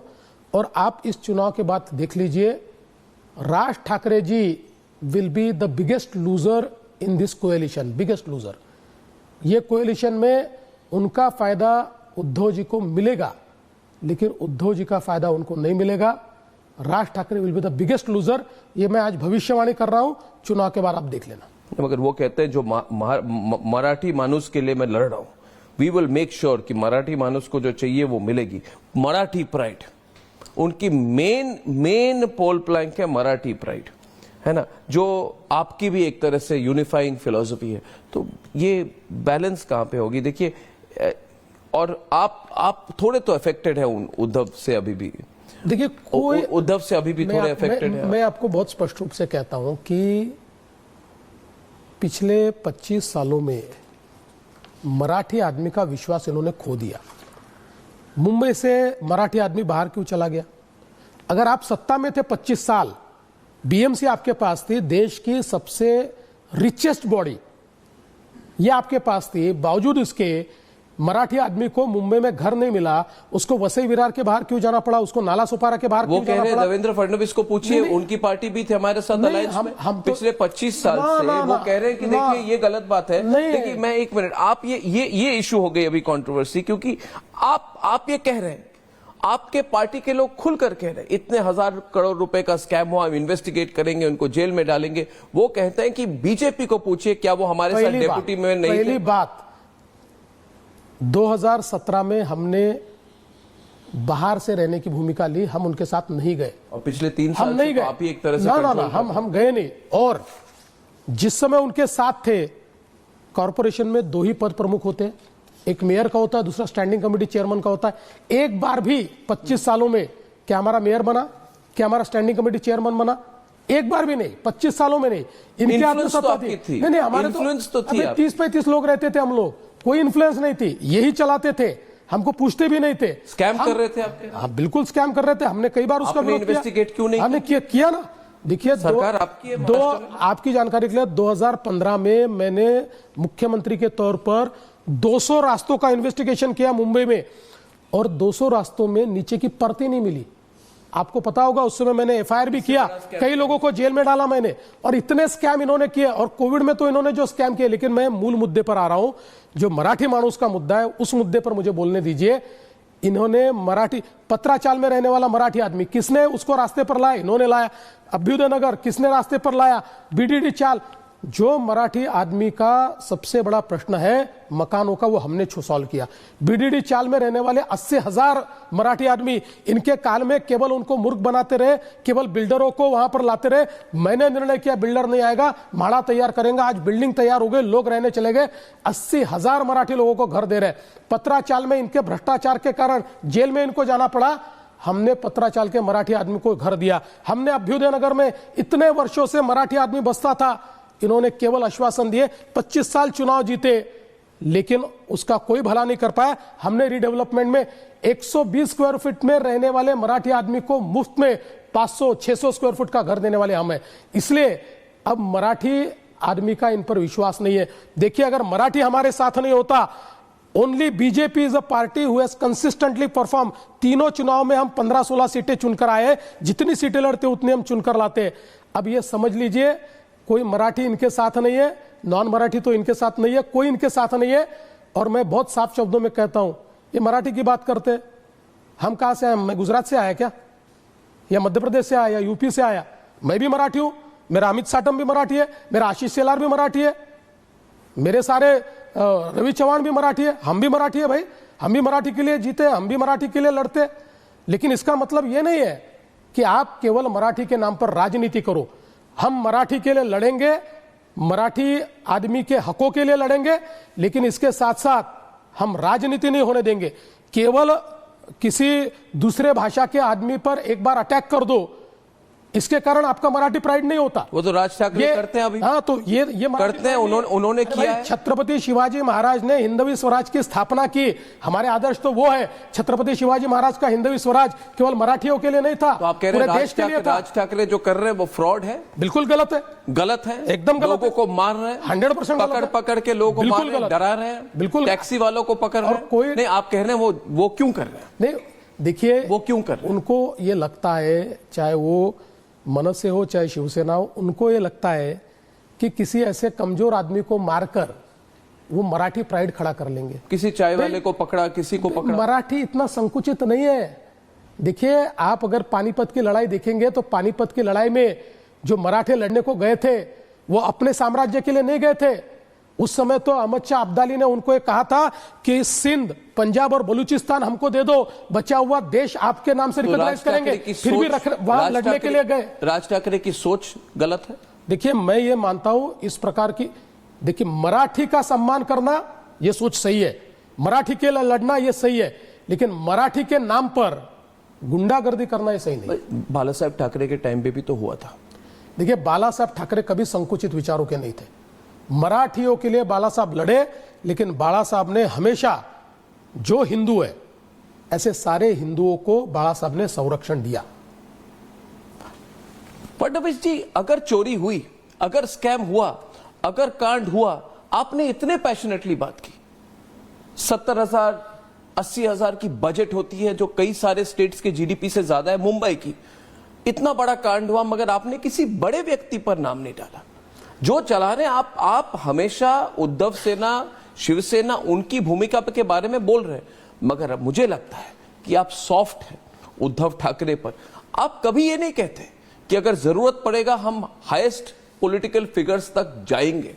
और आप इस चुनाव के बाद देख लीजिए, Raj Thackeray ji will be the biggest loser in this coalition, biggest loser. ये कोएलिशन में उनका फायदा उद्धव जी को मिलेगा, लेकिन उद्धव जी का फायदा उनको नहीं मिलेगा। Raj Thackeray will be the biggest loser. ये मैं आज भविष्यवाणी कर रहा हूं, चुनाव के बाद आप देख लेना। मगर वो कहते हैं जो मराठी मानुस के लिए मैं लड़ रहा हूं, वी विल मेक श्योर कि मराठी मानुस को जो चाहिए वो मिलेगी। मराठी प्राइड उनकी मेन पोल प्लैंक है, मराठी प्राइड है ना, जो आपकी भी एक तरह से यूनिफाइंग फिलॉसफी है। तो ये बैलेंस कहां पे होगी? देखिए, और आप थोड़े तो अफेक्टेड है उद्धव से अभी भी। देखिए, कोई उद्धव से अभी भी थोड़े अफेक्टेड है। मैं आपको बहुत स्पष्ट रूप से कहता हूं कि पिछले 25 सालों में मराठी आदमी का विश्वास इन्होंने खो दिया। मुंबई से मराठी आदमी बाहर क्यों चला गया? अगर आप सत्ता में थे 25 साल, बीएमसी आपके पास थी, देश की सबसे रिचेस्ट बॉडी ये आपके पास थी, बावजूद इसके मराठी आदमी को मुंबई में घर नहीं मिला। उसको वसई विरार के बाहर क्यों जाना पड़ा? उसको नाला सुपारा के बाहर वो क्यों जाना पड़ा? वो कह रहे देवेंद्र फडणवीस को पूछिए, उनकी पार्टी भी थी हमारे साथ अलायंस में हम पिछले 25 साल से। वो कह रहे हैं कि देखिए ये गलत बात है। देखिए, मैं एक मिनट, आप ये इशू हो गई अभी कंट्रोवर्सी, क्योंकि आप ये कह रहे हैं, आपके पार्टी के लोग खुलकर कह रहे हैं इतने 1000 करोड़ रुपए का स्कैम हुआ, हम इन्वेस्टिगेट करेंगे, उनको जेल में डालेंगे। वो कहते हैं कि बीजेपी को पूछिए, क्या वो हमारे साथ डेप्यूटी में नहीं थे? पहली बात, 2017 में हमने बाहर से रहने की भूमिका ली, हम उनके साथ नहीं गए। और पिछले 3 साल हम नहीं गए, आप ही एक तरह से ना, हम गए नहीं। और जिस समय उनके साथ थे, कॉरपोरेशन में 2 ही पद प्रमुख होते हैं, एक मेयर का होता है, दूसरा स्टैंडिंग कमेटी चेयरमैन का होता है। एक बार भी 25 सालों में क्या हमारा मेयर बना, क्या हमारा स्टैंडिंग कमेटी चेयरमैन बना? एक बार भी नहीं, 25 सालों में नहीं। इनके हाथ में सत्ता थी। नहीं, हमारे तो 30-35 लोग रहते थे, हम लोग, कोई इन्फ्लुएंस नहीं थी, यही चलाते थे, हमको पूछते भी नहीं थे। स्कैम कर रहे थे आपके? हाँ, बिल्कुल स्कैम कर रहे थे। हमने कई बार उसका इन्वेस्टिगेट क्यों नहीं? हमने किया ना। देखिए, सरकार आपकी है। आपकी जानकारी के लिए 2015 में मैंने मुख्यमंत्री के तौर पर 200 रास्तों का इन्वेस्टिगेशन किया मुंबई में, और 200 रास्तों में नीचे की परत ही नहीं मिली। आपको पता होगा, उस समय मैंने एफआईआर भी किया, कई लोगों को जेल में डाला मैंने, और इतने स्कैम इन्होंने किए। और कोविड में तो इन्होंने जो स्कैम किए। लेकिन मैं मूल मुद्दे पर आ रहा हूं, जो मराठी मानुस का मुद्दा है, उस मुद्दे पर मुझे बोलने दीजिए। इन्होंने मराठी, पत्राचाल में रहने वाला मराठी आदमी, किसने उसको रास्ते पर लाया? इन्होंने लाया। अभ्युदय नगर किसने रास्ते पर लाया? बीडीडी चाल। जो मराठी आदमी का सबसे बड़ा प्रश्न है मकानों का, वो हमने सॉल्व किया। बीडीडी चाल में रहने वाले 80,000 मराठी आदमी, इनके काल में केवल उनको मूर्ख बनाते रहे, केवल बिल्डरों को वहां पर लाते रहे। मैंने निर्णय किया बिल्डर नहीं आएगा, माड़ा तैयार करेंगे। आज बिल्डिंग तैयार हो गई, लोग रहने चले गए। 80,000 मराठी लोगों को घर दे रहे। पत्राचाल में इनके भ्रष्टाचार के कारण जेल में इनको जाना पड़ा, हमने पत्राचाल के मराठी आदमी को घर दिया। हमने अभ्युदय नगर में इतने वर्षों से मराठी आदमी बसता था, इन्होंने केवल आश्वासन दिए, 25 साल चुनाव जीते, लेकिन उसका कोई भला नहीं कर पाया। हमने रीडेवलपमेंट में 120 स्क्वायर फीट में रहने वाले मराठी आदमी को मुफ्त में 500-600 स्क्वायर फीट का घर देने वाले हम हैं। इसलिए अब मराठी आदमी का इन पर विश्वास नहीं है। देखिए, अगर मराठी हमारे साथ नहीं होता, only BJP is a party who has consistently perform. तीनों चुनाव में हम 15-16 सीटें चुनकर आए, जितनी सीटें लड़ते उतनी हम चुनकर लाते। अब ये समझ लीजिए, कोई मराठी इनके साथ नहीं है, नॉन मराठी तो इनके साथ नहीं है, कोई इनके साथ नहीं है। और मैं बहुत साफ शब्दों में कहता हूं, ये मराठी की बात करते, हम कहां से आए? मैं गुजरात से आया क्या, या मध्य प्रदेश से आया, या यूपी से आया? मैं भी मराठी हूं, मेरा अमित साटम भी मराठी है, मेरा आशीष शेलार भी मराठी है, मेरे सारे रवि चौहान भी मराठी है, हम भी मराठी है भाई। हम भी मराठी के लिए जीते, हम भी मराठी के लिए लड़ते। लेकिन इसका मतलब यह नहीं है कि आप केवल मराठी के नाम पर राजनीति करो। हम मराठी के लिए लड़ेंगे, मराठी आदमी के हकों के लिए लड़ेंगे, लेकिन इसके साथ साथ हम राजनीति नहीं होने देंगे। केवल किसी दूसरे भाषा के आदमी पर एक बार अटैक कर दो, इसके कारण आपका मराठी प्राइड नहीं होता। वो तो राज ठाकरे करते हैं अभी। हाँ, तो ये करते हैं, उन्होंने किया है। छत्रपति शिवाजी महाराज ने हिंदवी स्वराज की स्थापना की। हमारे आदर्श तो वो है, छत्रपति शिवाजी महाराज का हिंदवी स्वराज केवल मराठियों के लिए नहीं था, तो आप कह रहे हैं पूरे देश के लिए था। राज ठाकरे जो कर रहे हैं वो फ्रॉड है? बिल्कुल गलत है, गलत है, एकदम गलत। लोगों को मार रहे हैं, 100% पकड़ के लोगों को मार रहे हैं, डरा रहे हैं, बिल्कुल। टैक्सी वालों को पकड़ रहे हैं। कोई नहीं, आप कह रहे हैं वो क्यों कर रहे हैं? नहीं, देखिए वो क्यों कर रहे हैं? उनको ये लगता है, चाहे वो मनस से हो चाहे शिवसेना हो, उनको ये लगता है कि किसी ऐसे कमजोर आदमी को मारकर वो मराठी प्राइड खड़ा कर लेंगे। किसी चाय वाले को पकड़ा, किसी को पकड़ा। मराठी इतना संकुचित नहीं है। देखिए, आप अगर पानीपत की लड़ाई देखेंगे तो पानीपत की लड़ाई में जो मराठे लड़ने को गए थे वो अपने साम्राज्य के लिए नहीं गए थे। उस समय तो अहमद शाह अब्दाली ने उनको एक कहा था कि सिंध, पंजाब और बलूचिस्तान हमको दे दो, बचा हुआ देश आपके नाम से रिकॉग्नाइज करेंगे। फिर भी वहां लड़ने के लिए गए। राज ठाकरे की सोच गलत है। देखिए, मैं ये मानता हूं इस प्रकार की, देखिए मराठी का सम्मान करना ये सोच सही है, मराठी के लिए लड़ना ये सही है, लेकिन मराठी के नाम पर गुंडागर्दी करना ये सही नहीं। बाला साहब ठाकरे के टाइम पे भी तो हुआ था। देखिए, बाला साहब ठाकरे कभी संकुचित विचारों के नहीं थे। मराठियों के लिए बाला साहब लड़े, लेकिन बाला साहब ने हमेशा जो हिंदू है ऐसे सारे हिंदुओं को बाला साहब ने संरक्षण दिया। फडणवीस जी, अगर चोरी हुई, अगर स्कैम हुआ, अगर कांड हुआ, आपने इतने पैशनेटली बात की। 70,000 80,000 की बजट होती है जो कई सारे स्टेट्स के जीडीपी से ज्यादा है, मुंबई की। इतना बड़ा कांड हुआ मगर आपने किसी बड़े व्यक्ति पर नाम नहीं डाला। जो चला रहे आप हमेशा उद्धव सेना, शिवसेना, उनकी भूमिका के बारे में बोल रहे हैं, मगर अब मुझे लगता है कि आप सॉफ्ट हैं उद्धव ठाकरे पर। आप कभी ये नहीं कहते कि अगर जरूरत पड़ेगा हम हाईएस्ट पॉलिटिकल फिगर्स तक जाएंगे।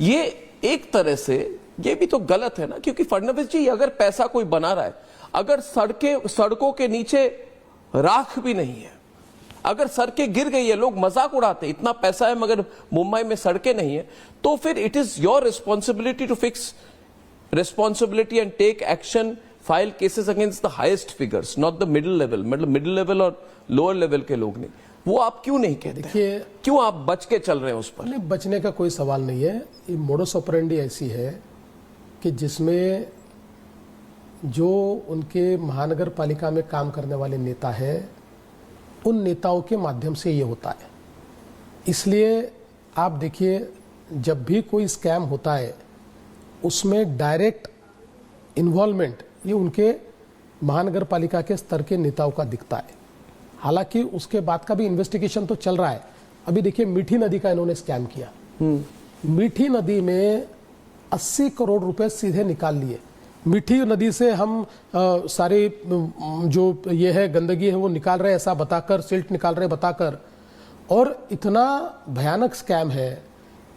ये एक तरह से ये भी तो गलत है ना, क्योंकि फडणवीस जी अगर पैसा कोई बना रहा है, अगर सड़कों के नीचे राख भी नहीं है, अगर सड़कें गिर गई है, लोग मजाक उड़ाते हैं, इतना पैसा है मगर मुंबई में सड़कें नहीं है, तो फिर it is your responsibility to fix responsibility and take action, file cases against the highest figures, not the middle level. मतलब मिडिल लेवल और लोअर लेवल के लोग नहीं। वो आप क्यों नहीं कहते? देखिए, क्यों आप बच के चल रहे हैं उस पर? नहीं, बचने का कोई सवाल नहीं है। ये मोडस ऑपरेंडी ऐसी है कि जिसमें जो उनके महानगर पालिका में काम करने वाले नेता है, उन नेताओं के माध्यम से ये होता है। इसलिए आप देखिए, जब भी कोई स्कैम होता है उसमें डायरेक्ट इन्वॉल्वमेंट ये उनके महानगर पालिका के स्तर के नेताओं का दिखता है। हालांकि उसके बाद का भी इन्वेस्टिगेशन तो चल रहा है। अभी देखिए, मीठी नदी का इन्होंने स्कैम किया। मीठी नदी में 80 करोड़ रुपए सीधे निकाल लिए। मीठी नदी से हम सारे जो ये है गंदगी है वो निकाल रहे हैं ऐसा बताकर, सिल्ट निकाल रहे बताकर, और इतना भयानक स्कैम है।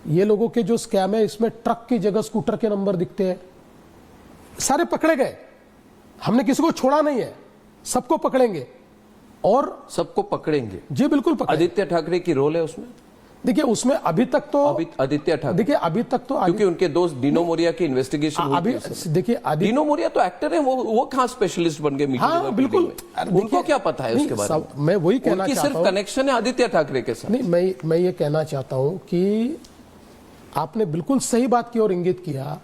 ये लोगों के जो स्कैम है इसमें ट्रक की जगह स्कूटर के नंबर दिखते हैं। सारे पकड़े गए, हमने किसी को छोड़ा नहीं है, सबको पकड़ेंगे। और सबको पकड़ेंगे जी, बिल्कुल पकड़ेंगे। आदित्य ठाकरे की रोल है उसमें? देखिए, उसमें अभी तक तो आदित्य ठाकरे, देखिए अभी तक तो, क्योंकि उनके दोस्त दीनो मोरिया की इन्वेस्टिगेशन अभी देखिए, दीनो मोरिया तो एक्टर है, वो कहां स्पेशलिस्ट बन गए मीडिया? हाँ, बिल्कुल। उनको क्या पता है उसके बारे में? मैं वही कहना चाहता हूं, सिर्फ कनेक्शन है आदित्य ठाकरे के साथ। नहीं, मैं ये कहना चाहता हूं कि आपने बिल्कुल सही बात की और इंगित किया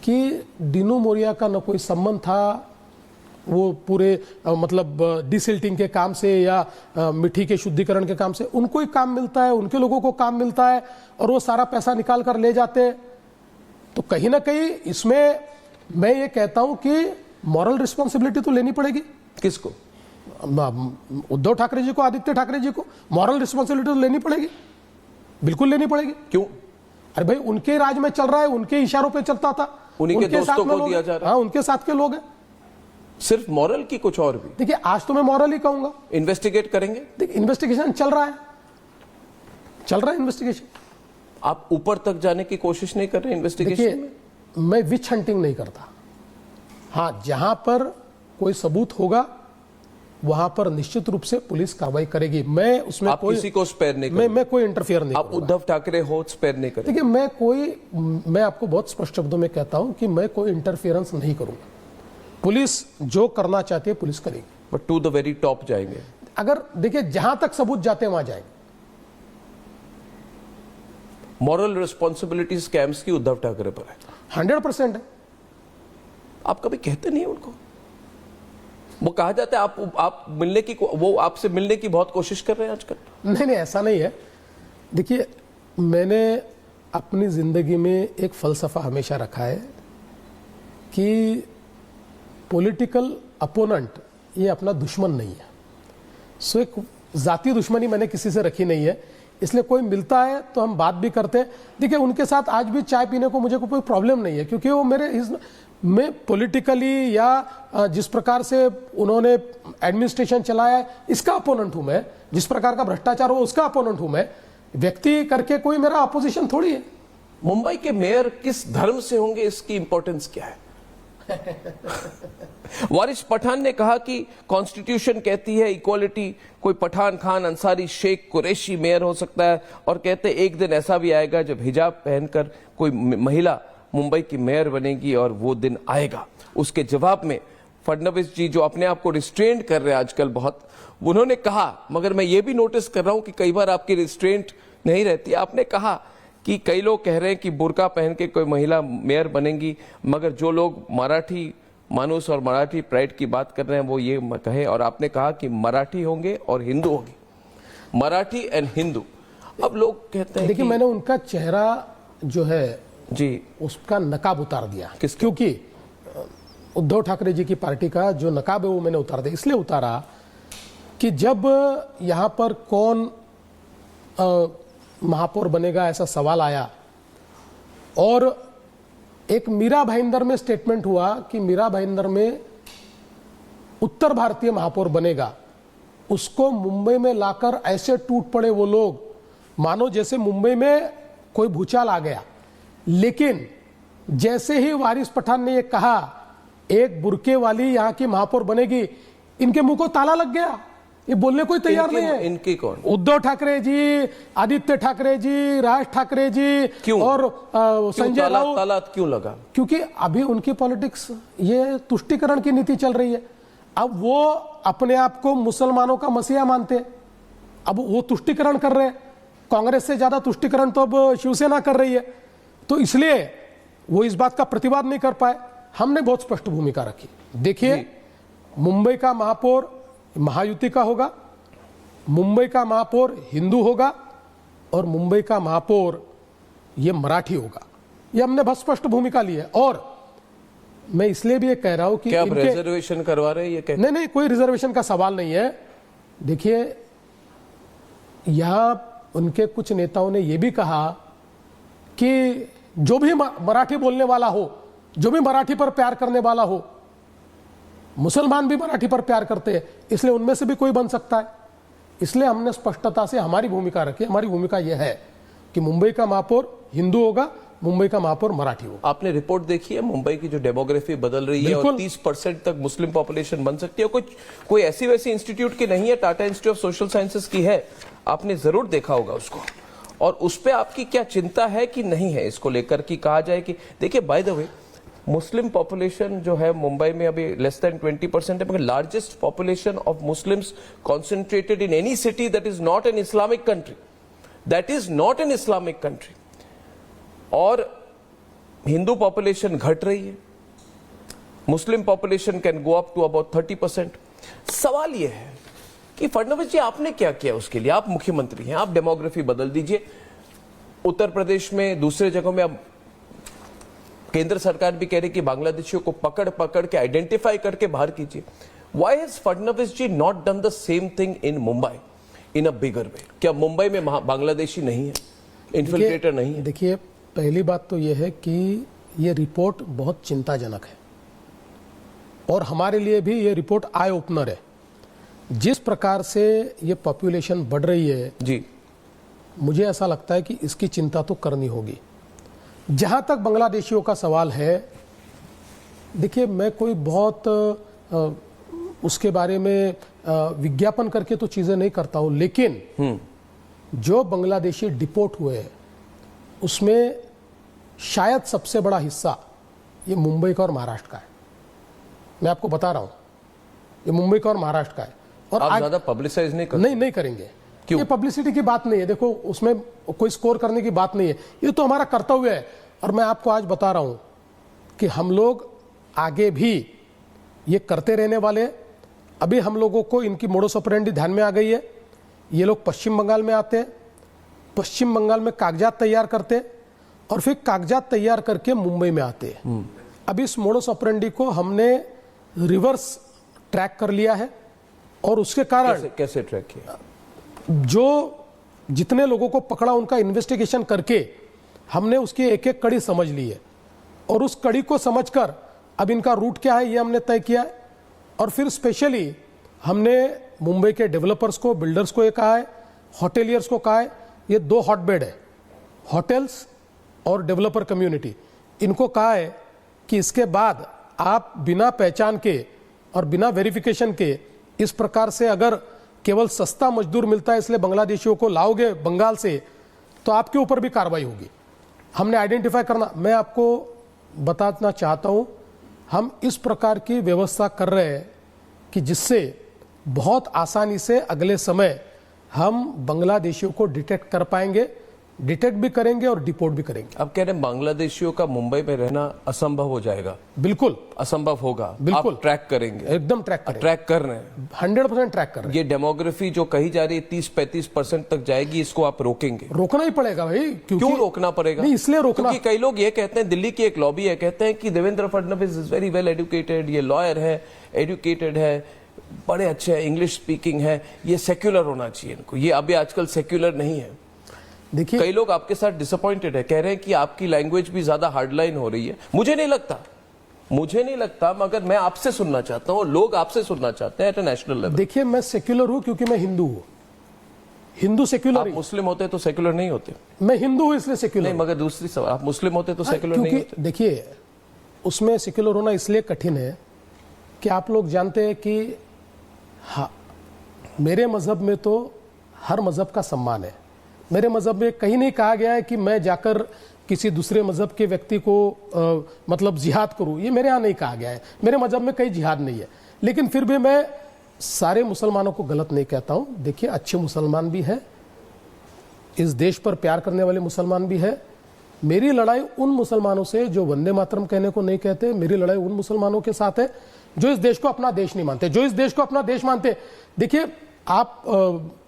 कि दीनो मोरिया का न कोई संबंध था वो पूरे मतलब डिसिल्टिंग के काम से या मिट्टी के शुद्धिकरण के काम से। उनको ही काम मिलता है, उनके लोगों को काम मिलता है, और वो सारा पैसा निकाल कर ले जाते हैं। तो कहीं ना कहीं इसमें मैं ये कहता हूं कि मॉरल रिस्पॉन्सिबिलिटी तो लेनी पड़ेगी। किसको? उद्धव ठाकरे जी को, आदित्य ठाकरे जी को मॉरल रिस्पॉन्सिबिलिटी तो लेनी पड़ेगी, बिल्कुल लेनी पड़ेगी। क्यों? अरे भाई, उनके राज में चल रहा है, उनके इशारों पे चलता था, उनके दोस्तों को दिया जा रहा है। हाँ, उनके साथ के लोग हैं। सिर्फ मॉरल की कुछ और भी? देखिए, आज तो मैं मॉरल ही कहूंगा। इन्वेस्टिगेट करेंगे? देखिए, इन्वेस्टिगेशन चल रहा है इन्वेस्टिगेशन। आप ऊपर तक जाने की कोशिश नहीं कर रहे इन्वेस्टिगेशन में? मैं विच हंटिंग नहीं करता। हाँ, जहां पर कोई सबूत होगा वहां पर निश्चित रूप से पुलिस कार्रवाई करेगी। मैं उसमें आप किसी को स्पेयर नहीं करेंगे? मैं कोई इंटरफेयर नहीं। आप उद्धव ठाकरे हो, स्पेयर नहीं करेंगे? देखिए, मैं आपको बहुत स्पष्ट शब्दों में कहता हूं कि मैं कोई इंटरफेरेंस नहीं करूंगा। पुलिस जो करना चाहती है पुलिस करेगी। But to the very top जाएंगे? अगर देखिए जहां तक सबूत जाते हैं वहां जाएंगे। मॉरल रिस्पॉन्सिबिलिटी स्कैम्स की उद्धव ठाकरे पर है, 100% है। आप कभी कहते नहीं उनको? वो कहा जाता है आप मिलने की, वो आपसे मिलने की बहुत कोशिश कर रहे हैं आजकल। नहीं नहीं, ऐसा नहीं है। देखिए, मैंने अपनी जिंदगी में एक फलसफा हमेशा रखा है कि पॉलिटिकल अपोनेंट ये अपना दुश्मन नहीं है। सो एक जाती दुश्मनी मैंने किसी से रखी नहीं है, इसलिए कोई मिलता है तो हम बात भी करते हैं। देखिए, उनके साथ आज भी चाय पीने को मुझे कोई प्रॉब्लम नहीं है, क्योंकि वो मैं पॉलिटिकली या जिस प्रकार से उन्होंने एडमिनिस्ट्रेशन चलाया है इसका अपोनेंट हूं मैं, जिस प्रकार का भ्रष्टाचार हो उसका अपोनेंट हूं मैं। व्यक्ति करके कोई मेरा अपोजिशन थोड़ी है। मुंबई के मेयर किस धर्म से होंगे, इसकी इंपॉर्टेंस क्या है? वारिस पठान ने कहा कि कॉन्स्टिट्यूशन कहती है इक्वालिटी, कोई पठान, खान, अंसारी, शेख, कुरैशी मेयर हो सकता है, और कहते एक दिन ऐसा भी आएगा जब हिजाब पहनकर कोई महिला मुंबई की मेयर बनेगी, और वो दिन आएगा। उसके जवाब में फडणवीस जी, जो अपने आप को रिस्ट्रेंट कर रहे हैं आजकल बहुत, उन्होंने कहा, मगर मैं ये भी नोटिस कर रहा हूं कि कई बार आपकी रिस्ट्रेंट नहीं रहती, आपने कहा कि कई लोग कह रहे हैं कि बुर्का पहन के कोई महिला मेयर बनेगी, मगर जो लोग मराठी मानुस और मराठी प्राइड की बात कर रहे हैं वो ये कहें, और आपने कहा कि मराठी होंगे और हिंदू होंगे, मराठी एंड हिंदू। अब लोग कहते हैं, देखिए, मैंने उनका चेहरा जो है जी, उसका नकाब उतार दिया। किसका? क्योंकि उद्धव ठाकरे जी की पार्टी का जो नकाब है वो मैंने उतार दिया। इसलिए उतारा कि जब यहां पर कौन महापौर बनेगा ऐसा सवाल आया, और एक मीरा भाईंदर में स्टेटमेंट हुआ कि मीरा भाईंदर में उत्तर भारतीय महापौर बनेगा, उसको मुंबई में लाकर ऐसे टूट पड़े वो लोग मानो जैसे मुंबई में कोई भूचाल आ गया। लेकिन जैसे ही वारिस पठान ने ये कहा एक बुरके वाली यहां की महापौर बनेगी, इनके मुंह को ताला लग गया, ये बोलने कोई तैयार नहीं है। इनकी कौन? उद्धव ठाकरे जी, आदित्य ठाकरे जी, राज ठाकरे जी, क्यों? और संजय राउत। ताला क्यों लगा? क्योंकि अभी उनकी पॉलिटिक्स ये तुष्टीकरण की नीति चल रही है। अब वो अपने आप को मुसलमानों का मसीहा मानते हैं, अब वो तुष्टीकरण कर रहे हैं। कांग्रेस से ज्यादा तुष्टीकरण तो अब शिवसेना कर रही है, तो इसलिए वो इस बात का प्रतिवाद नहीं कर पाए। हमने बहुत स्पष्ट भूमिका रखी। देखिए, मुंबई का महापौर महायुति का होगा, मुंबई का महापौर हिंदू होगा, और मुंबई का महापौर ये मराठी होगा। ये हमने बहुत स्पष्ट भूमिका ली है। और मैं इसलिए भी ये कह रहा हूं कि क्या आप रिजर्वेशन करवा रहे हैं? ये कहते नहीं, कोई रिजर्वेशन का सवाल नहीं है। देखिए, यहां उनके कुछ नेताओं ने यह भी कहा कि जो भी मराठी बोलने वाला हो, जो भी मराठी पर प्यार करने वाला हो, मुसलमान भी मराठी पर प्यार करते हैं, इसलिए उनमें से भी कोई बन सकता है। इसलिए हमने स्पष्टता से हमारी भूमिका रखी। हमारी भूमिका यह है कि मुंबई का महापौर हिंदू होगा, मुंबई का महापौर मराठी होगा। आपने रिपोर्ट देखी है मुंबई की जो डेमोग्राफी बदल रही है, और 30% तक मुस्लिम पॉपुलेशन बन सकती है? कोई ऐसी वैसी इंस्टीट्यूट की नहीं है, Tata institute of social sciences की है, आपने जरूर देखा होगा उसको। और उस पर आपकी क्या चिंता है कि नहीं है इसको लेकर कि कहा जाए कि देखिए, by the way, Muslim population जो है मुंबई में अभी लेस देन 20% है, मगर largest population of Muslims concentrated in any city that is not an Islamic country, that is not an Islamic country. और हिंदू पॉपुलेशन घट रही है, Muslim population can go up to about 30%। सवाल यह है कि फडणवीस जी, आपने क्या किया उसके लिए? आप मुख्यमंत्री हैं, आप डेमोग्राफी बदल दीजिए। उत्तर प्रदेश में, दूसरे जगहों में अब केंद्र सरकार भी कह रही कि बांग्लादेशियों को पकड़ पकड़ के आइडेंटिफाई करके बाहर कीजिए। Why has Fadnavis ji not done the same thing in Mumbai in a bigger way? क्या मुंबई में बांग्लादेशी नहीं है, इन्फिल्ट्रेटर नहीं है? देखिए, पहली बात तो यह है कि यह रिपोर्ट बहुत चिंताजनक है, और हमारे लिए भी यह रिपोर्ट आई ओपनर है। जिस प्रकार से ये पॉपुलेशन बढ़ रही है जी, मुझे ऐसा लगता है कि इसकी चिंता तो करनी होगी। जहां तक बांग्लादेशियों का सवाल है, देखिए, मैं कोई बहुत उसके बारे में विज्ञापन करके तो चीजें नहीं करता हूं, लेकिन जो बांग्लादेशी डिपोर्ट हुए हैं उसमें शायद सबसे बड़ा हिस्सा ये मुंबई का और महाराष्ट्र का है। मैं आपको बता रहा हूं, ये मुंबई का और महाराष्ट्र का है। और आप ज्यादा पब्लिसाइज नहीं करते? नहीं करेंगे। क्यों? ये पब्लिसिटी की बात नहीं है, देखो उसमें कोई स्कोर करने की बात नहीं है, ये तो हमारा कर्तव्य है। और मैं आपको आज बता रहा हूं कि हम लोग आगे भी ये करते रहने वाले हैं। अभी हम लोगों को इनकी मोडस ऑपरेंडी ध्यान में आ गई है। ये लोग पश्चिम बंगाल में आते हैं, पश्चिम बंगाल में कागजात तैयार करते हैं और फिर कागजात तैयार करके मुंबई में आते हैं। अभी इस मोडस ऑपरेंडी को हमने रिवर्स ट्रैक कर लिया है और उसके कारण कैसे ट्रैक किया? जो जितने लोगों को पकड़ा उनका इन्वेस्टिगेशन करके हमने उसकी एक एक कड़ी समझ ली है और उस कड़ी को समझकर अब इनका रूट क्या है ये हमने तय किया है। और फिर स्पेशली हमने मुंबई के डेवलपर्स को, बिल्डर्स को ये कहा है, होटेलियर्स को कहा है, ये 2 हॉटबेड है, होटल्स और डेवलपर कम्युनिटी, इनको कहा है कि इसके बाद आप बिना पहचान के और बिना वेरिफिकेशन के इस प्रकार से अगर केवल सस्ता मजदूर मिलता है इसलिए बांग्लादेशियों को लाओगे बंगाल से तो आपके ऊपर भी कार्रवाई होगी। हमने आइडेंटिफाई करना, मैं आपको बताना चाहता हूं, हम इस प्रकार की व्यवस्था कर रहे हैं कि जिससे बहुत आसानी से अगले समय हम बांग्लादेशियों को डिटेक्ट कर पाएंगे, डिटेक्ट भी करेंगे और डिपोर्ट भी करेंगे। आप कह रहे हैं बांग्लादेशियों का मुंबई में रहना असंभव हो जाएगा? बिल्कुल असंभव होगा। बिल्कुल आप ट्रैक करेंगे? एकदम ट्रैक करेंगे। ट्रैक कर रहे हैं? 100% ट्रैक कर रहे हैं। ये डेमोग्राफी जो कही जा रही है 30-35% तक जाएगी, इसको आप रोकेंगे? रोकना ही पड़ेगा भाई। क्यों रोकना पड़ेगा? नहीं, इसलिए रोकना, क्योंकि कई लोग ये कहते हैं, दिल्ली की एक लॉबी है, कहते हैं कि Devendra Fadnavis is very well educated, ये लॉयर है, एजुकेटेड है, बड़े अच्छे हैं, इंग्लिश स्पीकिंग है, ये सेक्युलर होना चाहिए इनको। ये अभी आजकल सेक्युलर नहीं है। देखिए कई लोग आपके साथ डिसअपॉइंटेड है, कह रहे हैं कि आपकी लैंग्वेज भी ज्यादा हार्डलाइन हो रही है। मुझे नहीं लगता, मगर मैं आपसे सुनना चाहता हूं, लोग आपसे सुनना चाहते हैं एट ए नेशनल लेवल। देखिए, मैं सेक्युलर हूं क्योंकि मैं हिंदू हूं, हिंदू सेक्युलर। आप मुस्लिम होते तो सेक्युलर नहीं होते? मैं हिंदू हूं इसलिए सेक्युलर नहीं, मगर दूसरी सवाल, आप मुस्लिम होते तो सेक्युलर नहीं होते? देखिए, उसमें सेक्युलर होना इसलिए कठिन है कि आप लोग जानते हैं कि हाँ, मेरे मजहब में तो हर मजहब का सम्मान है। मेरे मजहब में कहीं नहीं कहा गया है कि मैं जाकर किसी दूसरे मजहब के व्यक्ति को मतलब जिहाद करूं, ये मेरे यहाँ नहीं कहा गया है। मेरे मजहब में कहीं जिहाद नहीं है, लेकिन फिर भी मैं सारे मुसलमानों को गलत नहीं कहता हूं। देखिए, अच्छे मुसलमान भी है, इस देश पर प्यार करने वाले मुसलमान भी है। मेरी लड़ाई उन मुसलमानों से जो वंदे मातरम कहने को नहीं कहते, मेरी लड़ाई उन मुसलमानों के साथ है जो इस देश को अपना देश नहीं मानते, जो इस देश को अपना देश मानते। देखिए, आप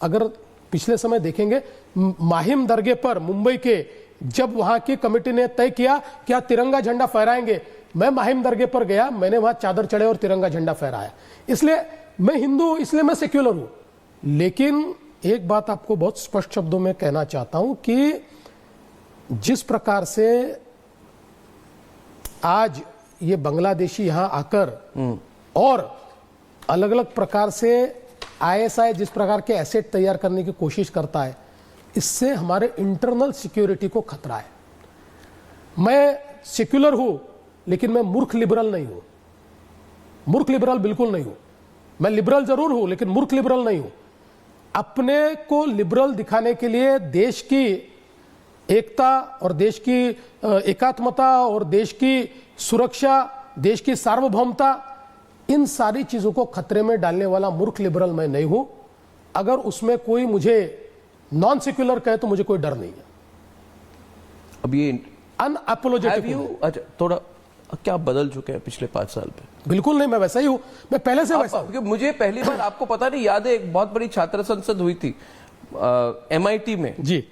अगर पिछले समय देखेंगे, माहिम दरगाह पर मुंबई के जब वहां की कमेटी ने तय किया कि आप तिरंगा झंडा फहराएंगे, मैं माहिम दरगाह पर गया, मैंने वहां चादर चढ़े और तिरंगा झंडा फहराया। इसलिए मैं हिंदू हूं, इसलिए मैं सेक्युलर हूं। लेकिन एक बात आपको बहुत स्पष्ट शब्दों में कहना चाहता हूं कि जिस प्रकार से आज ये बांग्लादेशी यहां आकर और अलग अलग प्रकार से आईएसआई जिस प्रकार के एसेट तैयार करने की कोशिश करता है, इससे हमारे इंटरनल सिक्योरिटी को खतरा है। मैं सेक्युलर हूं, लेकिन मैं मूर्ख लिबरल नहीं हूं, मूर्ख लिबरल बिल्कुल नहीं हूं। मैं लिबरल जरूर हूं, लेकिन मूर्ख लिबरल नहीं हूं। अपने को लिबरल दिखाने के लिए देश की एकता और देश की एकात्मता और देश की सुरक्षा, देश की सार्वभौमता, इन सारी चीजों को खतरे में डालने वाला मूर्ख लिबरल मैं नहीं हूं। अगर उसमें कोई मुझे नॉन सेक्युलर कहे तो मुझे कोई डर नहीं है। अब ये अनअपोलोजेटिक अच्छा, थोड़ा क्या बदल चुके हैं पिछले 5 साल में? बिल्कुल नहीं, मैं वैसा ही हूं, मैं पहले से वैसा हूं। मुझे पहली बार आपको पता नहीं याद है, एक बहुत बड़ी छात्र संसद हुई थी MIT में जी,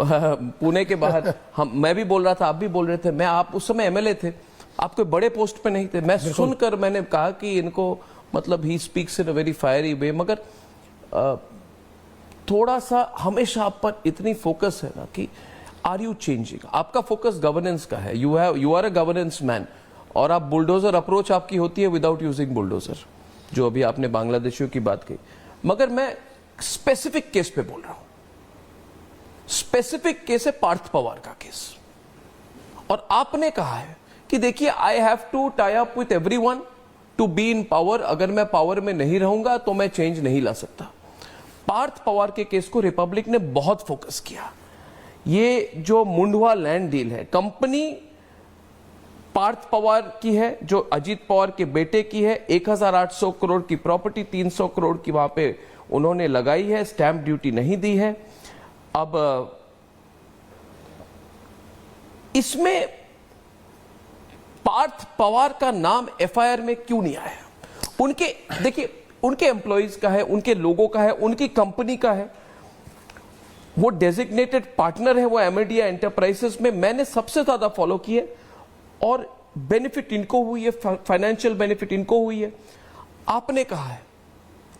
पुणे के बाहर। मैं भी बोल रहा था, आप भी बोल रहे थे। आप उस समय MLA थे, आप कोई बड़े पोस्ट पे नहीं थे। मैं सुनकर मैंने कहा कि इनको मतलब he speaks in a very fiery way, मगर थोड़ा सा हमेशा आप पर इतनी फोकस है ना कि आर यू चेंजिंग? आपका फोकस गवर्नेंस का है, you are a governance man, और आप बुलडोजर अप्रोच आपकी होती है विदाउट यूजिंग बुलडोजर, जो अभी आपने बांग्लादेशियों की बात कही। मगर मैं स्पेसिफिक केस पे बोल रहा हूं। स्पेसिफिक केस है पार्थ पवार का केस, और आपने कहा है कि देखिए, I have to tie up with everyone to be in power. अगर मैं पावर में नहीं रहूंगा तो मैं चेंज नहीं ला सकता। पार्थ पवार के केस को रिपब्लिक ने बहुत फोकस किया। ये जो मुंडवा लैंड डील है, कंपनी पार्थ पवार की है, जो अजीत पवार के बेटे की है। 1800 करोड़ की प्रॉपर्टी, 300 करोड़ की वहां पे उन्होंने लगाई है, स्टैंप ड्यूटी नहीं दी है। अब इसमें पार्थ पवार का नाम एफआईआर में क्यों नहीं आया? उनके, देखिए, उनके एम्प्लॉइज का है, उनके लोगों का है, उनकी कंपनी का है, वो डेजिग्नेटेड पार्टनर है वो एमेडिया एंटरप्राइजेस में। मैंने सबसे ज्यादा फॉलो किए और बेनिफिट इनको हुई है, फाइनेंशियल बेनिफिट इनको हुई है। आपने कहा है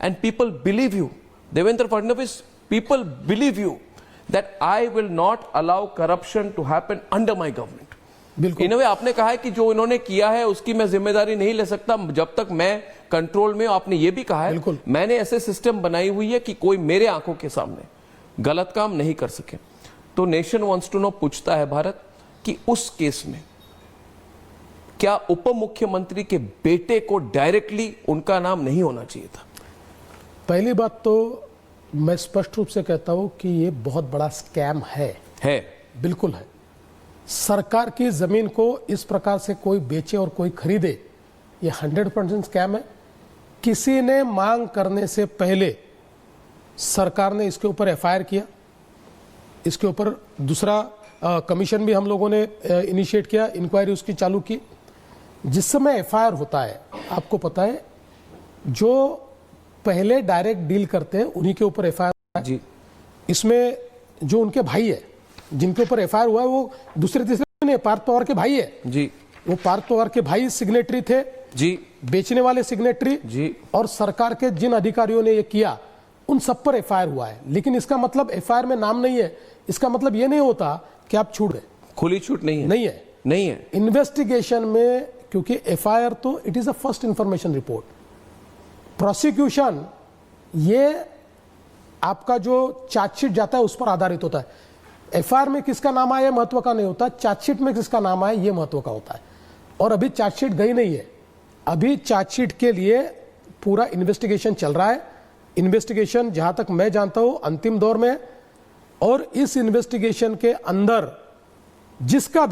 and people believe you, Devendra Fadnavis, people believe you that I will not allow corruption to happen under my government. बिल्कुल, इन वे आपने कहा है कि जो इन्होंने किया है उसकी मैं जिम्मेदारी नहीं ले सकता जब तक मैं कंट्रोल में हूं। आपने ये भी कहा है मैंने ऐसे सिस्टम बनाई हुई है कि कोई मेरे आंखों के सामने गलत काम नहीं कर सके। तो नेशन वांट्स टू नो पूछता है भारत कि उस केस में क्या उप मुख्यमंत्री के बेटे को डायरेक्टली उनका नाम नहीं होना चाहिए था? पहली बात तो मैं स्पष्ट रूप से कहता हूं कि ये बहुत बड़ा स्कैम है। बिल्कुल है। सरकार की जमीन को इस प्रकार से कोई बेचे और कोई खरीदे, ये 100% स्कैम है। किसी ने मांग करने से पहले सरकार ने इसके ऊपर एफआईआर किया, इसके ऊपर दूसरा कमीशन भी हम लोगों ने इनिशिएट किया, इंक्वायरी उसकी चालू की। जिस समय एफआईआर होता है, आपको पता है, जो पहले डायरेक्ट डील करते हैं उन्हीं के ऊपर एफआईआर जी। इसमें जो उनके भाई है, जिनके ऊपर एफआईआर हुआ है, वो दूसरे तीसरे नहीं, पार्थ पवार के भाई है जी। वो पार्थ पवार के भाई सिग्नेटरी थे जी, बेचने वाले सिग्नेटरी जी, और सरकार के जिन अधिकारियों ने ये किया उन सब पर एफआईआर हुआ है। लेकिन इसका मतलब एफआईआर में नाम नहीं है, इसका मतलब ये नहीं होता कि आप छूट गए। खुली छूट नहीं है, नहीं है। इन्वेस्टिगेशन में, क्योंकि एफआईआर तो it is a first information report, prosecution ये आपका जो चार्जशीट जाता है उस पर आधारित होता है। एफआईआर में किसका नाम आया महत्व का नहीं होता, चार्जशीट में किसका नाम आया ये महत्व का होता है। और अभी चार्जशीट गई नहीं है, अभी चार्जशीट के लिए पूरा इन्वेस्टिगेशन चल रहा है। इन्वेस्टिगेशन जहां तक मैं जानता हूं अंतिम दौर में, और इस इन्वेस्टिगेशन के अंदर जिसका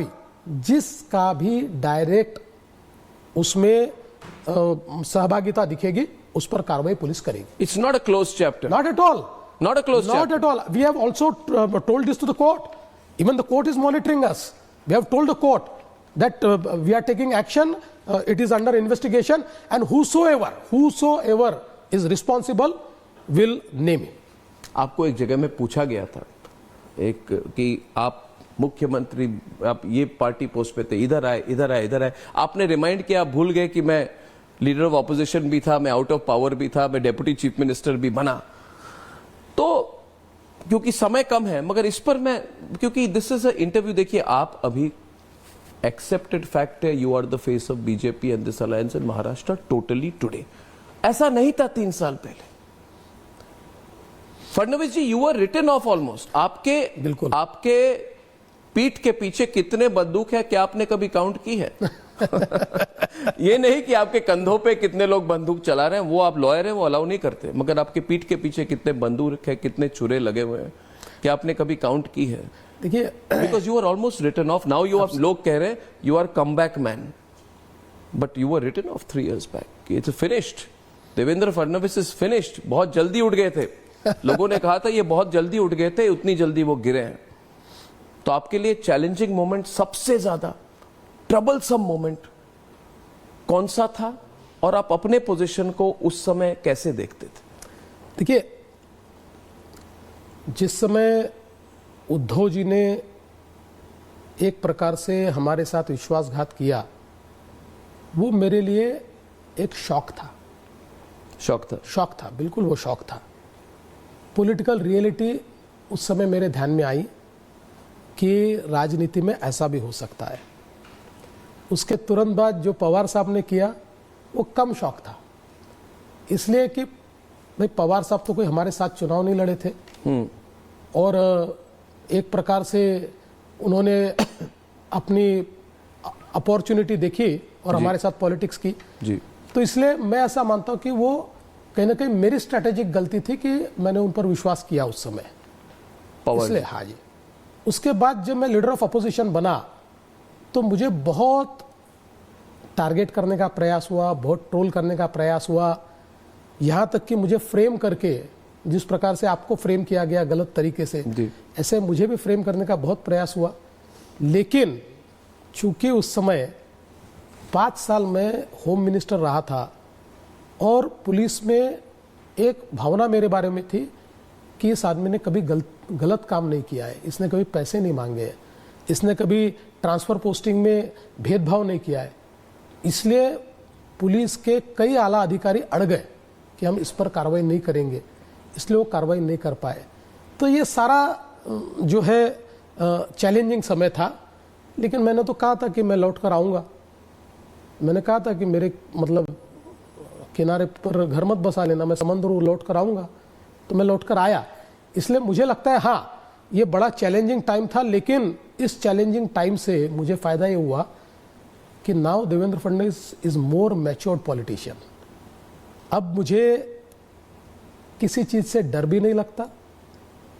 भी डायरेक्ट उसमें सहभागिता दिखेगी उस पर कार्रवाई पुलिस करेगी। It's not a close chapter, not at all, not a closed not chapter. at all. We have also told this to the court. Even the court is monitoring us. We have told the court that we are taking action, it is under investigation, and whosoever is responsible will name him. आपको एक जगह में पूछा गया था कि आप मुख्यमंत्री, आप ये पार्टी पोस्ट पे थे, इधर आए। आपने रिमाइंड किया, आप भूल गए कि मैं लीडर ऑफ ऑपोजिशन भी था, मैं आउट ऑफ पावर भी था, मैं डेप्यूटी चीफ मिनिस्टर भी बना। तो क्योंकि समय कम है, मगर इस पर मैं, क्योंकि दिस इज अ इंटरव्यू, देखिए आप अभी एक्सेप्टेड फैक्ट है, you are the face of BJP and this alliance in Maharashtra totally today. ऐसा नहीं था 3 साल पहले। Fadnavis ji, you are written off almost. आपके पीठ के पीछे कितने बंदूक है, क्या आपने कभी काउंट की है? ये नहीं कि आपके कंधों पे कितने लोग बंदूक चला रहे हैं, वो आप लॉयर हैं, वो अलाउ नहीं करते, मगर आपके पीठ के पीछे कितने बंदूक है, कितने छुरे लगे हुए हैं, क्या आपने कभी काउंट की है? देखिए, because you are almost written off now, you are, लोग कह रहे हैं you are come back man, but you are written off 3 years back. It's finished. Devendra Fadnavis is finished. बहुत जल्दी उठ गए थे, लोगों ने कहा था ये बहुत जल्दी उठ गए थे, उतनी जल्दी वो गिरे हैं। तो आपके लिए चैलेंजिंग मोमेंट, सबसे ज्यादा ट्रबलसम मोमेंट कौन सा था, और आप अपने पोजीशन को उस समय कैसे देखते थे? देखिए, जिस समय उद्धव जी ने एक प्रकार से हमारे साथ विश्वासघात किया, वो मेरे लिए एक शॉक था, बिल्कुल वो शॉक था। पॉलिटिकल रियलिटी उस समय मेरे ध्यान में आई कि राजनीति में ऐसा भी हो सकता है। उसके तुरंत बाद जो पवार साहब ने किया वो कम शौक था, इसलिए कि भाई पवार साहब तो कोई हमारे साथ चुनाव नहीं लड़े थे, और एक प्रकार से उन्होंने अपनी अपॉर्चुनिटी देखी और हमारे साथ पॉलिटिक्स की जी। तो इसलिए मैं ऐसा मानता हूं कि वो कहीं ना कहीं मेरी स्ट्रैटेजिक गलती थी कि मैंने उन पर विश्वास किया उस समय, इसलिए। हाँ जी। उसके बाद जब मैं लीडर ऑफ अपोजिशन बना तो मुझे बहुत टारगेट करने का प्रयास हुआ, बहुत ट्रोल करने का प्रयास हुआ, यहाँ तक कि मुझे फ्रेम करके, जिस प्रकार से आपको फ्रेम किया गया गलत तरीके से, ऐसे मुझे भी फ्रेम करने का बहुत प्रयास हुआ। लेकिन चूंकि उस समय 5 साल में होम मिनिस्टर रहा था और पुलिस में एक भावना मेरे बारे में थी कि इस आदमी ने कभी गलत काम नहीं किया है, इसने कभी पैसे नहीं मांगे हैं, इसने कभी ट्रांसफ़र पोस्टिंग में भेदभाव नहीं किया है, इसलिए पुलिस के कई आला अधिकारी अड़ गए कि हम इस पर कार्रवाई नहीं करेंगे, इसलिए वो कार्रवाई नहीं कर पाए। तो ये सारा जो है चैलेंजिंग समय था। लेकिन मैंने तो कहा था कि मैं लौट कर आऊँगा, मैंने कहा था कि मेरे मतलब किनारे पर घर मत बसा लेना, मैं समंदर लौट कर आऊँगा। तो मैं लौट कर आया। इसलिए मुझे लगता है हाँ, ये बड़ा चैलेंजिंग टाइम था, लेकिन इस चैलेंजिंग टाइम से मुझे फ़ायदा ये हुआ कि now Devendra Fadnavis is more matured politician. अब मुझे किसी चीज़ से डर भी नहीं लगता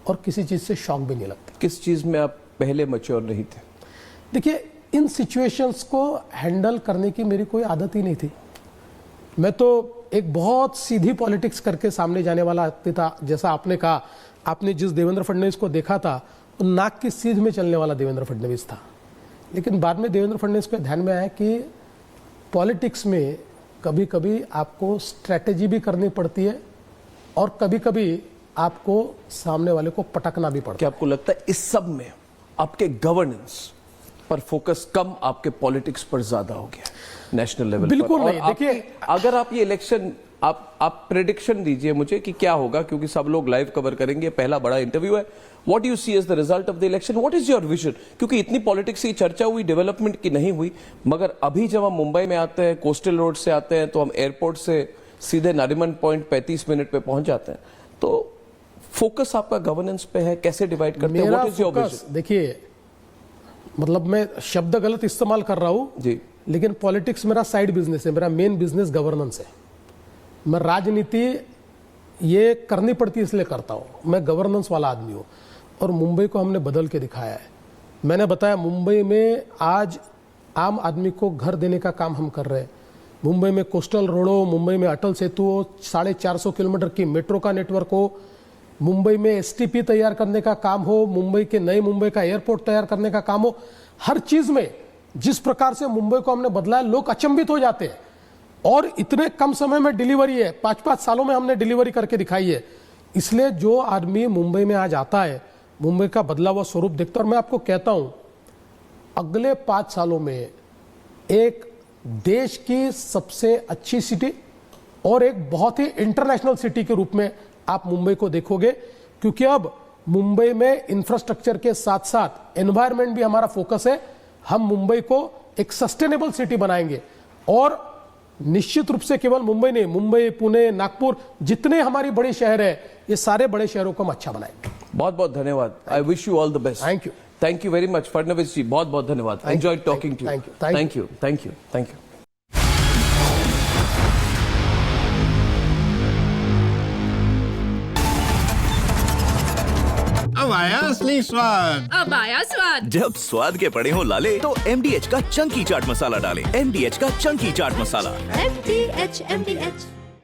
और किसी चीज़ से शौक भी नहीं लगता। किस चीज़ में आप पहले मैच्योर नहीं थे? देखिए, इन सिचुएशंस को हैंडल करने की मेरी कोई आदत ही नहीं थी। मैं तो एक बहुत सीधी पॉलिटिक्स करके सामने जाने वाला आदमी था। जैसा आपने कहा, आपने जिस देवेंद्र फडणवीस को देखा था वो नाक की सीध में चलने वाला देवेंद्र फडणवीस था। लेकिन बाद में देवेंद्र फडणवीस को ध्यान में आया कि पॉलिटिक्स में कभी कभी आपको स्ट्रैटेजी भी करनी पड़ती है और कभी कभी आपको सामने वाले को पटकना भी पड़ता है। क्या आपको लगता है इस सब में आपके गवर्नेंस पर फोकस कम, आपके पॉलिटिक्स पर ज्यादा हो गया नेशनल लेवल पर? बिल्कुल नहीं। देखिए, अगर आप ये इलेक्शन, आप प्रेडिक्शन दीजिए मुझे कि क्या होगा, क्योंकि सब लोग लाइव कवर करेंगे, पहला बड़ा इंटरव्यू है। What you see as the result of the election? What is your vision? क्योंकि इतनी पॉलिटिक्स की चर्चा हुई, डेवलपमेंट की नहीं हुई, मगर अभी जब हम मुंबई में आते हैं, कोस्टल रोड से आते हैं, तो हम एयरपोर्ट से सीधे नारिमन पॉइंट 35 मिनट पे पहुंच जाते हैं। तो फोकस आपका गवर्नेंस पे है, कैसे डिवाइड करते हैं? What is your vision? देखिए, मतलब मैं शब्द गलत इस्तेमाल कर रहा हूं जी, लेकिन पॉलिटिक्स मेरा साइड बिजनेस है, मेरा मेन बिजनेस गवर्नेंस है। मैं राजनीति ये करनी पड़ती है इसलिए करता हूं, मैं गवर्नेंस वाला आदमी हूं। और मुंबई को हमने बदल के दिखाया है। मैंने बताया, मुंबई में आज आम आदमी को घर देने का काम हम कर रहे हैं। मुंबई में कोस्टल रोडों, मुंबई में अटल सेतु हो, 450 किलोमीटर की मेट्रो का नेटवर्क हो, मुंबई में एसटीपी तैयार करने का काम हो, मुंबई के नए मुंबई का एयरपोर्ट तैयार करने का काम हो, हर चीज में जिस प्रकार से मुंबई को हमने बदला है, लोग अचंभित हो जाते हैं। और इतने कम समय में डिलीवरी है, 5-5 सालों में हमने डिलीवरी करके दिखाई है। इसलिए जो आदमी मुंबई में आज आता है, मुंबई का बदला हुआ स्वरूप देखता है। और मैं आपको कहता हूं, अगले 5 सालों में एक देश की सबसे अच्छी सिटी और एक बहुत ही इंटरनेशनल सिटी के रूप में आप मुंबई को देखोगे। क्योंकि अब मुंबई में इंफ्रास्ट्रक्चर के साथ साथ एनवायरनमेंट भी हमारा फोकस है। हम मुंबई को एक सस्टेनेबल सिटी बनाएंगे और निश्चित रूप से केवल मुंबई नहीं, मुंबई, पुणे, नागपुर, जितने हमारी बड़े शहर है, ये सारे बड़े शहरों को हम अच्छा बनाएंगे। बहुत बहुत धन्यवाद। I wish you all the best. Thank you. Thank you very much Fadnavis ji, बहुत बहुत धन्यवाद। Enjoy talking to you. Thank you, thank you, thank you. अब आया असली स्वाद। अब आया स्वाद। जब स्वाद के पड़े हो लाले तो MDH का चंकी चाट मसाला डालें। MDH का चंकी चाट मसाला। MDH